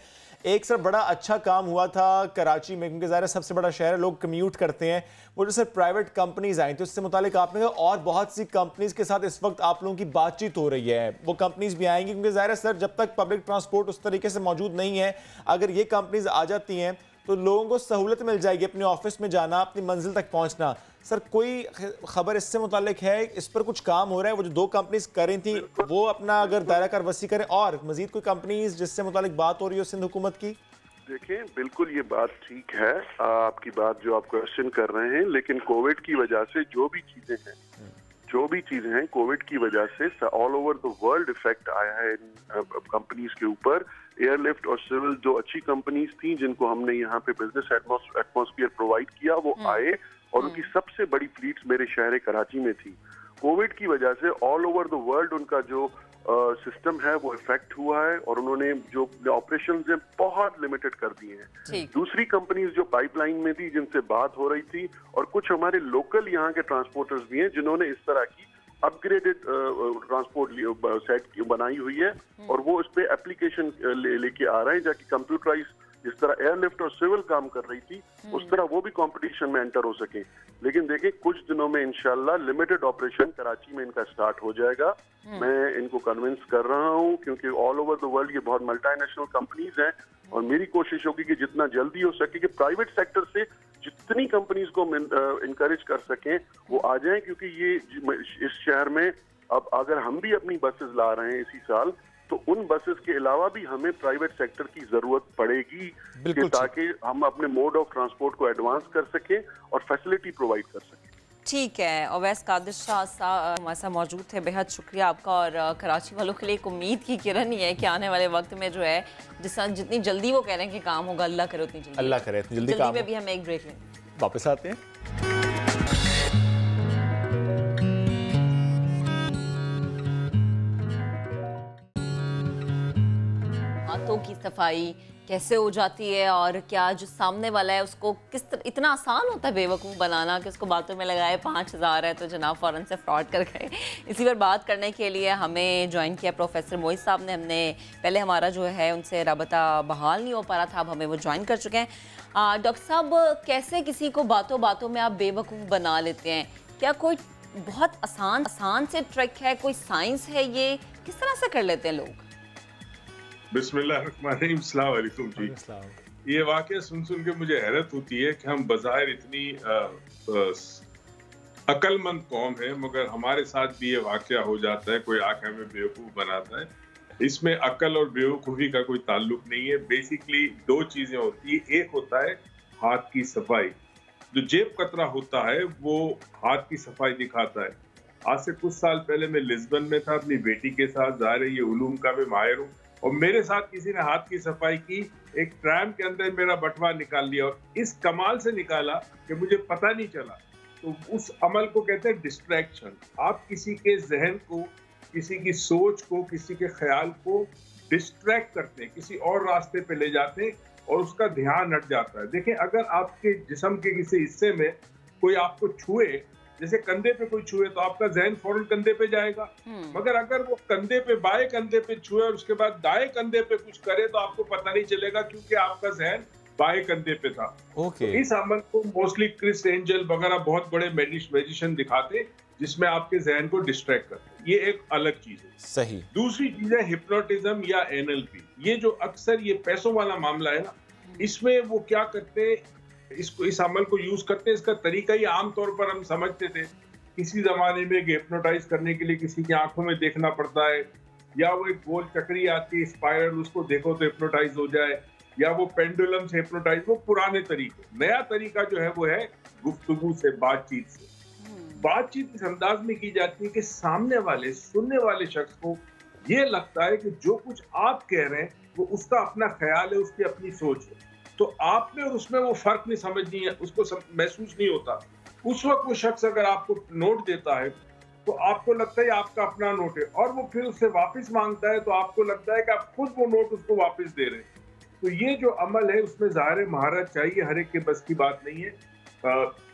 एक सर बड़ा अच्छा काम हुआ था कराची में, क्योंकि ज़ाहिर है सबसे बड़ा शहर है, लोग कम्यूट करते हैं। वो जो सर प्राइवेट कंपनीज आई थी उससे मुतालिक आपने कहा और बहुत सी कंपनीज के साथ इस वक्त आप लोगों की बातचीत हो रही है। वो कंपनीज भी आएंगी, क्योंकि ज़ाहिर है सर जब तक पब्लिक ट्रांसपोर्ट उस तरीके से मौजूद नहीं है, अगर ये कंपनीज आ जाती हैं तो लोगों को सहूलत मिल जाएगी अपने ऑफिस में जाना, अपनी मंजिल तक पहुंचना। सर कोई खबर इससे मुतालिक है? इस पर कुछ काम हो रहा है? वो जो 2 कंपनीज कर रही थी वो अपना अगर दायरा कार वसी करें, और मजीद कोई कंपनीज जिससे मुतालिक बात हो रही हो सिंध हुकूमत की? देखें, बिल्कुल ये बात ठीक है, आपकी बात जो आप क्वेश्चन कर रहे हैं, लेकिन कोविड की वजह से जो भी चीजें हैं कोविड की वजह से all over the world effect आया है कंपनीज के ऊपर। एयरलिफ्ट और सिविल जो अच्छी कंपनीज थी जिनको हमने यहाँ पे बिजनेस एटमॉस्फेयर प्रोवाइड किया, वो आए और उनकी सबसे बड़ी फ्लीट्स मेरे शहर कराची में थी। कोविड की वजह से ऑल ओवर द वर्ल्ड उनका जो सिस्टम है वो इफेक्ट हुआ है और उन्होंने जो ऑपरेशंस हैं बहुत लिमिटेड कर दिए हैं। दूसरी कंपनीज जो पाइपलाइन में थी जिनसे बात हो रही थी, और कुछ हमारे लोकल यहाँ के ट्रांसपोर्टर्स भी हैं जिन्होंने इस तरह की अपग्रेडेड ट्रांसपोर्ट सेट बनाई हुई है और वो उस पर एप्लीकेशन लेके आ रहे हैं, जाकि कंप्यूटराइज जिस तरह एयरलिफ्ट और सिविल काम कर रही थी उस तरह वो भी कंपटीशन में एंटर हो सके। लेकिन देखिए कुछ दिनों में इंशाल्लाह लिमिटेड ऑपरेशन कराची में इनका स्टार्ट हो जाएगा। मैं इनको कन्विंस कर रहा हूं क्योंकि ऑल ओवर द वर्ल्ड ये बहुत मल्टीनेशनल कंपनीज हैं और मेरी कोशिश होगी कि जितना जल्दी हो सके कि प्राइवेट सेक्टर से जितनी कंपनीज को इनकरेज कर सकें वो आ जाएं, क्योंकि ये इस शहर में अब अगर हम भी अपनी बसेस ला रहे हैं इसी साल तो उन बसेस के अलावा भी हमें प्राइवेट सेक्टर की जरूरत पड़ेगी कि ताकि हम अपने मोड ऑफ ट्रांसपोर्ट को एडवांस कर सकें और फैसिलिटी प्रोवाइड कर सकें। ठीक है, अवैस कादिर शाह साहब हमारे साथ मौजूद थे, बेहद शुक्रिया आपका। और कराची वालों के लिए एक उम्मीद की किरण ही है कि आने वाले वक्त में जो है जितनी जल्दी वो कह रहे हैं कि काम होगा, अल्लाह करे उतनी जल्दी, अल्लाह करे इतनी जल्दी काम में भी हम एक ब्रेक लें, वापस आते हैं। हाथों की सफाई कैसे हो जाती है और क्या जो सामने वाला है उसको किस तरह, इतना आसान होता है बेवकूफ़ बनाना कि उसको बातों में लगाए 5000 है तो जनाब फ़ौरन से फ्रॉड कर गए। इसी पर बात करने के लिए हमें ज्वाइन किया प्रोफेसर मोइज साहब ने। हमने पहले हमारा जो है उनसे राबता बहाल नहीं हो पा रहा था, अब हमें वो ज्वाइन कर चुके हैं। डॉक्टर साहब, कैसे किसी को बातों बातों में आप बेवकूफ़ बना लेते हैं? क्या कोई बहुत आसान से ट्रिक है, कोई साइंस है, ये किस तरह से कर लेते हैं लोग? बिस्मिल्लाहिर्रहमानिर्रहीम, अस्सलाम वालेकुम जी। ये वाकया सुन के मुझे हैरत होती है कि हम बज़ाहिर इतनी अक्लमंद कौम है मगर हमारे साथ भी ये वाकया हो जाता है, कोई आके हमें बेवकूफ़ बनाता है। इसमें अक्ल और बेवकूफ़ी का कोई ताल्लुक नहीं है। बेसिकली दो चीज़ें होती है, एक होता है हाथ की सफाई, जो जेब कतरा होता है वो हाथ की सफाई दिखाता है। आज से कुछ साल पहले मैं लिस्बन में था अपनी बेटी के साथ, ज़ाहिर है ये उलूम का मैं माहिर हूँ, और मेरे साथ किसी ने हाथ की सफाई की, एक ट्रैम के अंदर मेरा बटवा निकाल लिया और इस कमाल से निकाला कि मुझे पता नहीं चला। तो उस अमल को कहते हैं डिस्ट्रैक्शन। आप किसी के जहन को, किसी की सोच को, किसी के ख्याल को डिस्ट्रैक्ट करते हैं, किसी और रास्ते पे ले जाते हैं और उसका ध्यान हट जाता है। देखें, अगर आपके जिस्म के किसी हिस्से में कोई आपको छुए, जैसे कंधे पे कोई छुए तो आपका जहन फौरन कंधे पे जाएगा, मगर अगर वो कंधे पे, बाएं कंधे पे छुए और उसके बाद दाएं कंधे पे कुछ करे तो आपको पता नहीं चलेगा क्योंकि आपका जहन बाएं कंधे पे था। तो इस अमल को मोस्टली क्रिस एंजल वगैरह बहुत बड़े मैजिशियन दिखाते जिसमें आपके जहन को डिस्ट्रैक्ट करते। ये एक अलग चीज है। सही। दूसरी चीज है हिप्नोटिज्म या एनएलपी। ये जो अक्सर ये पैसों वाला मामला है ना, इसमें वो क्या करते हैं, इसको, इस अमल को यूज करते हैं। इसका तरीका ही आमतौर पर हम समझते थे किसी जमाने में हिप्नोटाइज करने के लिए किसी की आंखों में देखना पड़ता है, या वो एक गोल चक्री आती है स्पाइरल, उसको देखो तो हिप्नोटाइज हो जाए, या वो पेंडुलम से हिप्नोटाइज। वो पुराने तरीके। नया तरीका जो है वो है गुफ्तगू से, बातचीत से। बातचीत इस अंदाज में की जाती है कि सामने वाले, सुनने वाले शख्स को ये लगता है कि जो कुछ आप कह रहे हैं वो उसका अपना ख्याल है, उसकी अपनी सोच है। तो आप में और उसमें वो फर्क नहीं समझनी है, उसको महसूस नहीं होता। उस वक्त वो शख्स अगर आपको नोट देता है तो आपको लगता है आपका अपना नोट है, और वो फिर उससे वापस मांगता है तो आपको लगता है कि आप खुद वो नोट उसको वापस दे रहे हैं। तो ये जो अमल है उसमें ज़ाहिर महारत चाहिए, हर एक के बस की बात नहीं है।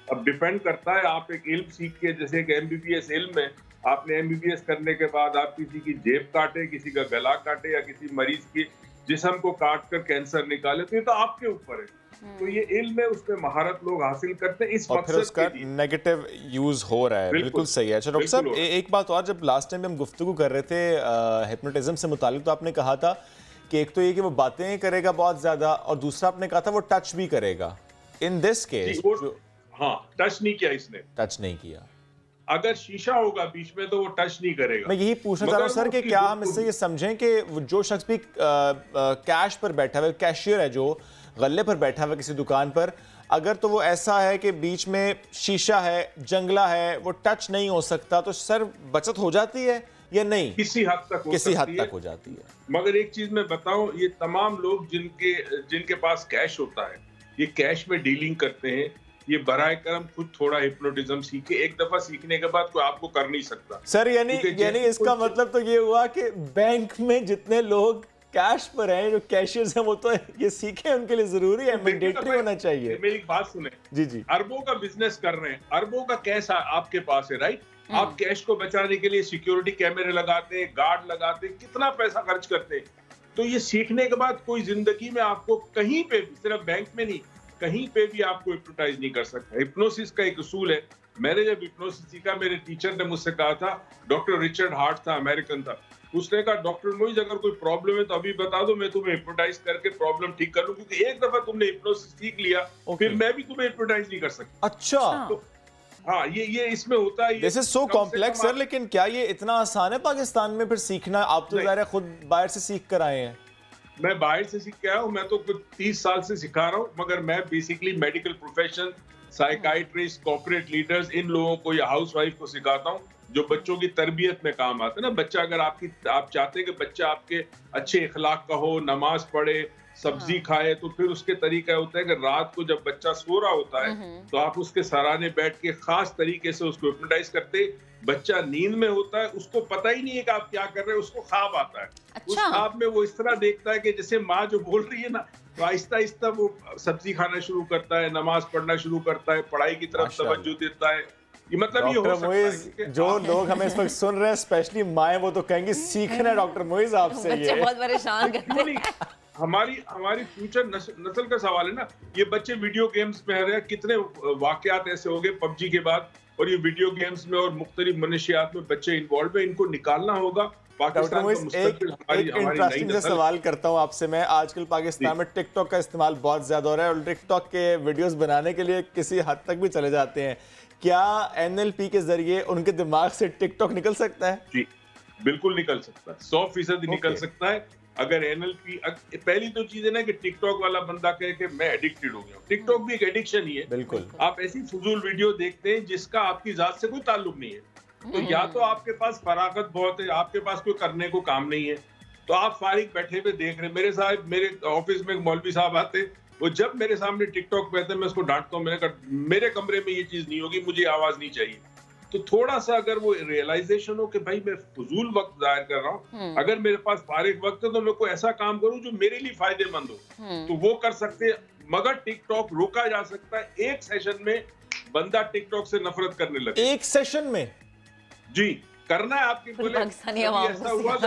अब डिपेंड करता है, आप एक इल्म सीख के, जैसे एक MBBS इल्म है, आपने MBBS करने के बाद आप किसी की जेब काटे, किसी का गला काटे, या किसी मरीज की जिस्म को काट कर कैंसर निकाले, तो ये तो आपके ऊपर है। तो ये इल्म है, उसमें महारत लोग हासिल करते हैं इस मकसद उसका नेगेटिव यूज हो रहा है। बिल्कुल सही है। अच्छा डॉक्टर साहब, एक बात और, जब लास्ट टाइम हम गुफ्तगू कर रहे थे हिप्नोटिज्म से मुतालिक, तो आपने कहा था कि एक तो ये कि वो बातें करेगा बहुत ज्यादा, और दूसरा आपने कहा था वो टच भी करेगा। इन दिस केस हाँ, टच नहीं किया इसने, टच नहीं किया। अगर शीशा होगा बीच में तो वो टच नहीं करेगा। मैं यही पूछना चाह रहा हूँ सर कि क्या हम इससे ये समझें कि जो शख्स भी कैश पर बैठा हुआ है, कैशियर है जो गल्ले पर बैठा हुआ है किसी दुकान पर, अगर तो वो ऐसा है कि बीच में शीशा है, जंगला है, वो टच नहीं हो सकता, तो सर बचत हो जाती है या नहीं? किसी हद तक हो जाती है। मगर एक चीज मैं बताऊं, ये तमाम लोग जिनके पास कैश होता है, ये कैश में डीलिंग करते हैं, ये बराए करम खुद थोड़ा हिप्नोटिज्म सीखे। एक दफा सीखने के बाद कोई आपको कर नहीं सकता। सर यानी इसका मतलब तो ये हुआ कि बैंक में जितने लोग कैश पर हैं, जो कैशियर्स हैं, वो तो ये सीखें, उनके लिए जरूरी है, मैंडेटरी होना चाहिए। मेरी बात सुने जी जी। अरबों का बिजनेस कर रहे हैं, अरबों का कैश आपके पास है, राइट? आप कैश को बचाने के लिए सिक्योरिटी कैमरे लगाते हैं, गार्ड लगाते हैं, कितना पैसा खर्च करते हैं। तो ये सीखने के बाद कोई जिंदगी में आपको कहीं पे भी, सिर्फ बैंक में नहीं, कहीं पे भी आपको हिप्नोटाइज नहीं कर सकता। हिप्नोसिस का एक उसूल है। मैंने जब हिप्नोसिस सीखा, मेरे टीचर ने मुझसे कहा था, डॉक्टर रिचर्ड हार्ट था, अमेरिकन था, उसने कहा डॉक्टर मोइज अगर कोई प्रॉब्लम है तो अभी बता दो, मैं तुम्हें हिप्नोटाइज करके प्रॉब्लम ठीक कर लूं, क्योंकि एक दफा तुमने हिप्नोसिस सीख लिया फिर मैं भी तुम्हें हिप्नोटाइज नहीं कर सकता। अच्छा। तो हाँ, ये इसमें होता है। This is so complex sir, लेकिन क्या ये इतना आसान है पाकिस्तान में फिर सीखना? आप तो ज़ाहिर है खुद बाहर से सीख कर आए हैं। मैं बाहर से सीख के आया हूँ, मैं तो कुछ 30 साल से सिखा रहा हूँ, मगर मैं basically medical profession, psychiatrist, corporate leaders, इन लोगों को या हाउस वाइफ को सिखाता हूँ जो बच्चों की तरबियत में काम आता है ना। बच्चा अगर आप चाहते हैं कि बच्चा आपके अच्छे इखलाक का हो, नमाज पढ़े, सब्जी खाए, तो फिर उसके तरीका होता है कि रात को जब बच्चा सो रहा होता है तो आप उसके सराहने बैठ के खास तरीके से उसको हिप्नोटाइज करते। बच्चा नींद में होता है, उसको पता ही नहीं है कि आप क्या कर रहे हैं, उसको ख्वाब आता है। अच्छा। उस ख्वाब में वो इस तरह देखता है कि जैसे माँ जो बोल रही है ना, तो आहिस्ता आहिस्ता वो सब्जी खाना शुरू करता है, नमाज पढ़ना शुरू करता है, पढ़ाई की तरफ तवज्जो देता है। ये मतलब ये हो सकता है। जो लोग हमें इस वक्त सुन रहे हैं, स्पेशली माएं, वो तो कहेंगी सीखना है डॉक्टर मोइज आपसे। बच्चे बहुत परेशान करते हैं। हमारी फ्यूचर नस्ल का सवाल है ना। ये बच्चे वीडियो गेम्स में रहे, कितने वाकयात ऐसे हो गए पबजी के बाद, और ये वीडियो गेम्स में और मुख्तलिफ मनशियात में बच्चे इन्वॉल्व है, इनको निकालना होगा। पाकिस्तान का मुस्तकबिल एक इंटरेस्टिंग सा सवाल करता हूं आपसे मैं। आजकल पाकिस्तान में टिकटॉक का इस्तेमाल बहुत ज्यादा हो रहा है और टिकटॉक के वीडियोस बनाने के लिए किसी हद तक भी चले जाते हैं। क्या NLP के जरिए उनके दिमाग से टिकटॉक निकल सकता है? जी बिल्कुल निकल सकता है, 100% निकल सकता है। अगर NLP, पहली तो चीज है ना कि टिकटॉक वाला बंदा कहे कि मैं एडिक्टेड हो गया। टिकटॉक भी एक एडिक्शन ही है। बिल्कुल। आप ऐसी फजूल वीडियो देखते हैं जिसका आपकी जात से कोई ताल्लुक नहीं है। तो या तो आपके पास फरागत बहुत है, आपके पास कोई करने को काम नहीं है, तो आप फारिग बैठे हुए देख रहे हैं। मेरे ऑफिस में एक मौलवी साहब आते, वो जब मेरे सामने टिकटॉक पे आते मैं उसको डांटता हूँ, मैंने कहा मेरे कमरे में ये चीज नहीं होगी, मुझे आवाज नहीं चाहिए। तो थोड़ा सा अगर वो रियलाइजेशन हो कि भाई मैं फजूल वक्त जाहिर कर रहा हूँ, अगर मेरे पास फारिग वक्त है तो मैं कोई ऐसा काम करूँ जो मेरे लिए फायदेमंद हो, तो वो कर सकते हैं। मगर टिकटॉक रोका जा सकता है। एक सेशन में बंदा टिकटॉक से नफरत करने लगे। एक सेशन में? जी, करना है आपकी। बोले ऐसा हुआ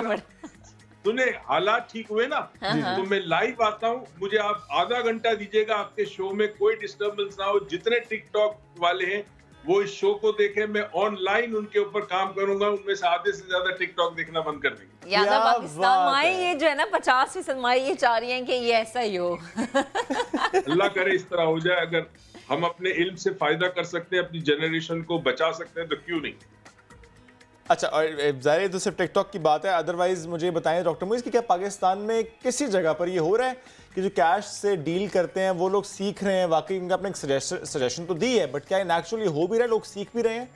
सुने, हालात ठीक हुए ना तो मैं लाइव आता हूँ, मुझे आप आधा घंटा दीजिएगा, आपके शो में कोई डिस्टर्बेंस ना हो। जितने टिकटॉक वाले हैं वो इस शो को देखें, मैं ऑनलाइन उनके ऊपर काम करूंगा, उनमें से आधे से ज्यादा टिकटॉक देखना बंद कर देंगे। याद पाकिस्तान माए ये जो है ना 50% माए ये चाह रही हैं कि ये ऐसा ही हो। अल्लाह करे इस तरह हो जाए। अगर हम अपने इल्म से फायदा कर सकते हैं, अपनी जनरेशन को बचा सकते हैं, तो क्यों नहीं। अच्छा, और ज़ाहिर तो सिर्फ टिकटॉक की बात है, अदरवाइज मुझे बताएं डॉक्टर मोइज कि क्या पाकिस्तान में किसी जगह पर ये हो रहा है कि जो कैश से डील करते हैं वो लोग सीख रहे हैं? वाकई उनका अपने सजेशन तो दी है, बट क्या इन एक्चुअली हो भी रहा है, लोग सीख भी रहे हैं?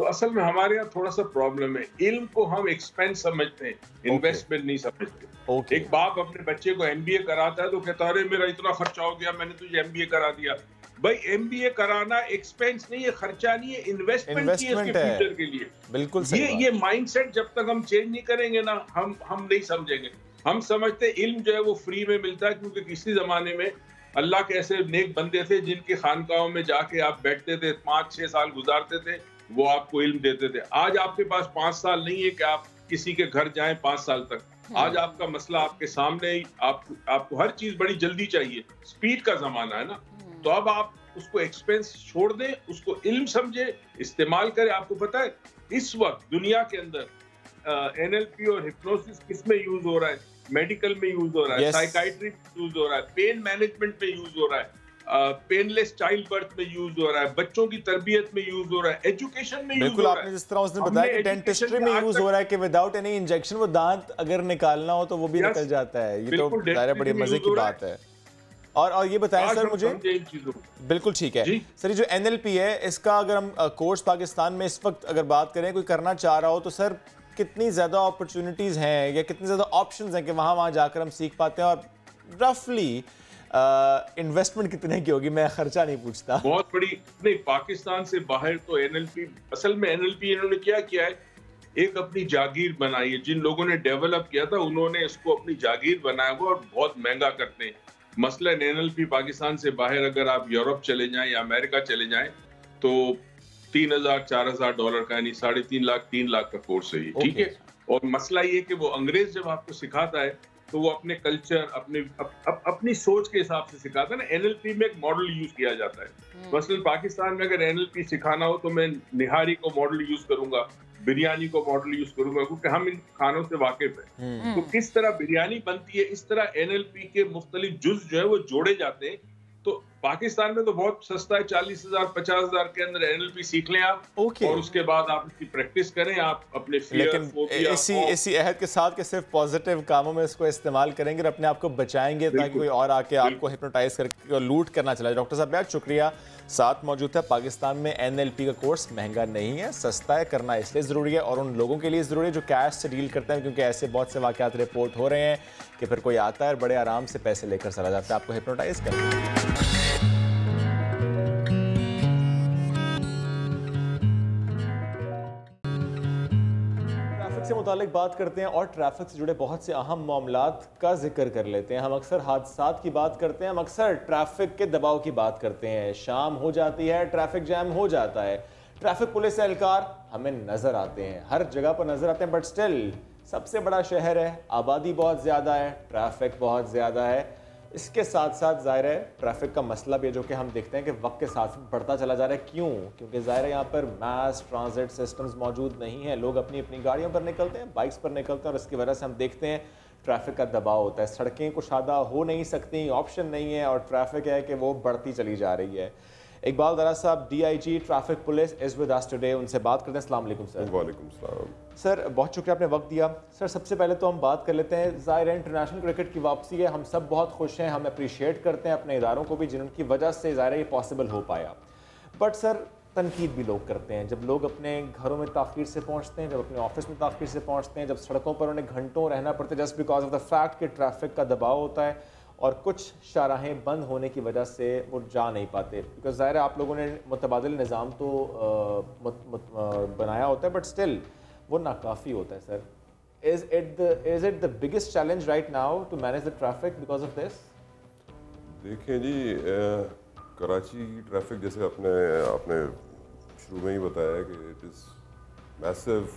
असल में हमारे यहाँ थोड़ा सा प्रॉब्लम है, इल्म को हम एक्सपेंस समझते हैं, इन्वेस्टमेंट नहीं समझते। एक बाप अपने बच्चे को MBA कराता है तो कहता है अरे मेरा इतना खर्चा हो गया, मैंने तुझे MBA करा दिया। भाई MBA कराना एक्सपेंस नहीं है, खर्चा नहीं है, इन्वेस्टमेंट है उसके फ्यूचर के लिए। बिल्कुल ये माइंडसेट जब तक हम चेंज नहीं करेंगे ना, हम नहीं समझेंगे। हम समझते इल्म जो है वो फ्री में मिलता है, क्योंकि किसी जमाने में अल्लाह के ऐसे नेक बंदे थे जिनके खानकाहों में जाके आप बैठते थे, 5-6 साल गुजारते थे, वो आपको इल्म देते थे। आज आपके पास 5 साल नहीं है कि आप किसी के घर जाएं 5 साल तक। आज आपका मसला आपके सामने ही, आपको हर चीज बड़ी जल्दी चाहिए, स्पीड का जमाना है ना। तो अब आप उसको एक्सपेंस छोड़ दें, उसको इल्म समझे, इस्तेमाल करें। आपको पता है इस वक्त दुनिया के अंदर NLP और हिप्नोसिस किस में यूज हो रहा है? मेडिकल में यूज हो रहा है, साइकाइट्री में यूज हो रहा है, पेन मैनेजमेंट में यूज हो रहा है, पेनलेस चाइल्ड बर्थ में यूज हो रहा है, बच्चों की तरबियत में यूज हो रहा है, एजुकेशन में यूज हो रहा है। आपने जिस तरह उसने बताया कि डेंटिस्ट्री में यूज हो रहा है कि विदाउट एनी इंजेक्शन वो दांत अगर निकालना हो तो वो भी निकल जाता है। ये तो बड़ी मजे की बात है। और ये बताएं सर मुझे, बिल्कुल ठीक है सर, ये जो NLP है इसका अगर हम कोर्स पाकिस्तान में इस वक्त अगर बात करें, कोई करना चाह रहा हो तो सर कितनी ज़्यादा अपॉर्चुनिटीज़ हैं या कितनी ज़्यादा ऑप्शंस हैं कि वहाँ जाकर हम सीख पाते हैं? और रफली इन्वेस्टमेंट कितने की होगी? मैं खर्चा नहीं पूछता। बहुत बड़ी नहीं, पाकिस्तान से बाहर तो एनएलपी, असल में एनएलपी इन्होंने क्या किया है, एक अपनी जागीर बनाई है। जिन लोगों ने डेवलप किया था उन्होंने इसको अपनी जागीर बनाया हुआ और बहुत महंगा करते हैं। मसलन एनएलपी पाकिस्तान से बाहर अगर आप यूरोप चले जाएं या अमेरिका चले जाएं तो 3,000-4,000 डॉलर का, यानी 3.5 लाख 3 लाख का कोर्स है ये, ठीक है। और मसला ये कि वो अंग्रेज जब आपको सिखाता है तो वो अपने कल्चर, अपनी सोच के हिसाब से सिखाता है ना। एनएलपी में एक मॉडल यूज किया जाता है। मसलन पाकिस्तान में अगर एनएलपी सिखाना हो तो मैं निहारी को मॉडल यूज करूंगा, बिरयानी को मॉडल यूज करूंगा, क्योंकि हम इन खानों से वाकिफ हैं। तो किस तरह बिरयानी बनती है, इस तरह एनएलपी के मुख्तलिफ जुज जो है वो जोड़े जाते हैं। तो पाकिस्तान में तो बहुत सस्ता है, 40,000 50,000 के अंदर एनएलपी सीख लें आप, और उसके बाद आप इसकी प्रैक्टिस करें। आप अपने लेकिन इसी अहद के साथ कि सिर्फ पॉजिटिव कामों में इसको इस्तेमाल करेंगे और अपने आप को बचाएंगे ताकि कोई और आके आपको हिप्नोटाइज करके लूट करना चला। डॉक्टर साहब बहुत शुक्रिया, साथ मौजूद है। पाकिस्तान में एनएलपी का कोर्स महंगा नहीं है, सस्ता है, करना इसलिए ज़रूरी है और उन लोगों के लिए ज़रूरी है जो कैश से डील करते हैं, क्योंकि ऐसे बहुत से वाक़यात रिपोर्ट हो रहे हैं कि फिर कोई आता है और बड़े आराम से पैसे लेकर चला जाता है आपको हिप्नोटाइज करके। से मुतालिक बात करते हैं और ट्रैफिक से जुड़े बहुत से अहम मामलात का जिक्र कर लेते हैं। हम अक्सर हादसात की बात करते हैं, हम अक्सर ट्रैफिक के दबाव की बात करते हैं। शाम हो जाती है, ट्रैफिक जैम हो जाता है, ट्रैफिक पुलिस एहलकार हमें नज़र आते हैं, हर जगह पर नज़र आते हैं, बट स्टिल सबसे बड़ा शहर है, आबादी बहुत ज़्यादा है, ट्रैफिक बहुत ज़्यादा है। इसके साथ साथ ज़ाहिर है ट्रैफिक का मसला भी है जो कि हम देखते हैं कि वक्त के साथ बढ़ता चला जा रहा है। क्यों? क्योंकि ज़ाहिर है यहाँ पर मास ट्रांजिट सिस्टम्स मौजूद नहीं हैं, लोग अपनी अपनी गाड़ियों पर निकलते हैं, बाइक्स पर निकलते हैं और इसकी वजह से हम देखते हैं ट्रैफिक का दबाव होता है। सड़कें कुशादा हो नहीं सकती, ऑप्शन नहीं है और ट्रैफिक है कि वो बढ़ती चली जा रही है। इकबाल दरा साहब DIG traffic police is with us today, उनसे बात करते हैं। अस्सलाम वालेकुम सर। वालेकुम सलाम सर, बहुत शुक्रिया आपने वक्त दिया। सर सबसे पहले तो हम बात कर लेते हैं, ज़ाहिर है इंटरनेशनल क्रिकेट की वापसी है, हम सब बहुत खुश हैं, हम अप्रिशिएट करते हैं अपने इदारों को भी जिनकी वजह से ज़ाहिर है ये पॉसिबल हो पाया। बट सर तनकीद भी लोग करते हैं जब लोग अपने घरों में ताख़ीर से पहुँचते हैं, जब अपने ऑफिस में ताख़ीर से पहुँचते हैं, जब सड़कों पर उन्हें घंटों रहना पड़ता है just because of the fact कि ट्रैफिक का दबाव होता है और कुछ शाहराहें बंद होने की वजह से वो जा नहीं पाते। बिकॉज ज़ाहिर है आप लोगों ने मुतबादिल निज़ाम तो बनाया होता है बट स्टिल वो नाकाफ़ी होता है। Sir is it the biggest challenge right now to manage the traffic because of this? देखिए जी, कराची की ट्रैफिक जैसे आपने शुरू में ही बताया कि इट इज़ मैसिव,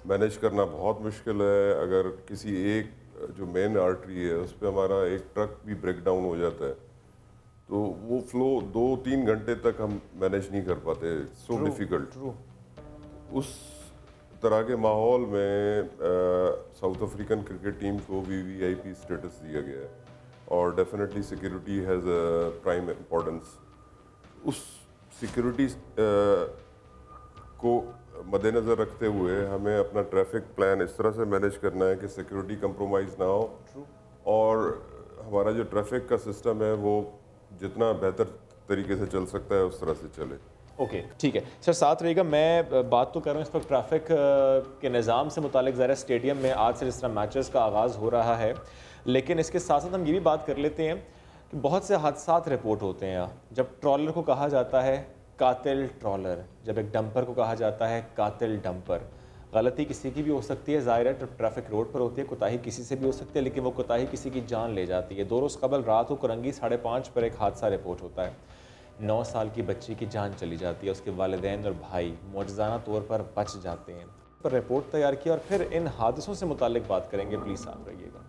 मैनेज करना बहुत मुश्किल है। अगर किसी एक जो मेन आर्टरी है उस पर हमारा एक ट्रक भी ब्रेक डाउन हो जाता है तो वो फ्लो 2-3 घंटे तक हम मैनेज नहीं कर पाते, सो डिफ़िकल्ट। उस तरह के माहौल में साउथ अफ्रीकन क्रिकेट टीम को VVIP स्टेटस दिया गया है और definitely security has a prime importance. उस सिक्योरिटी को मद्देनज़र रखते हुए हमें अपना ट्रैफिक प्लान इस तरह से मैनेज करना है कि सिक्योरिटी कंप्रोमाइज़ ना हो और हमारा जो ट्रैफिक का सिस्टम है वो जितना बेहतर तरीके से चल सकता है उस तरह से चले। ओके, ठीक है सर, साथ रहिएगा। मैं बात तो कर रहा हूँ इस वक्त ट्रैफिक के निज़ाम से मुतालिक। ज़रा स्टेडियम में आज से जिस तरह मैचेस का आगाज़ हो रहा है, लेकिन इसके साथ साथ हम ये भी बात कर लेते हैं कि बहुत से हादसात रिपोर्ट होते हैं। जब ट्रॉलर को कहा जाता है कातिल ट्रॉलर, जब एक डंपर को कहा जाता है कातिल डंपर। गलती किसी की भी हो सकती है, ज़ाहिर है जब ट्रैफिक रोड पर होती है कोताही किसी से भी हो सकती है, लेकिन वो कोताही किसी की जान ले जाती है। 2 रोज़ कबल रात को करंगी 5:30 पर एक हादसा रिपोर्ट होता है, 9 साल की बच्ची की जान चली जाती है, उसके वालिदैन और भाई मौजज़ाना तौर पर बच जाते हैं। पर रिपोर्ट तैयार की और फिर इन हादसों से मुतालिक बात करेंगे, प्लीज़ साथ रहिएगा।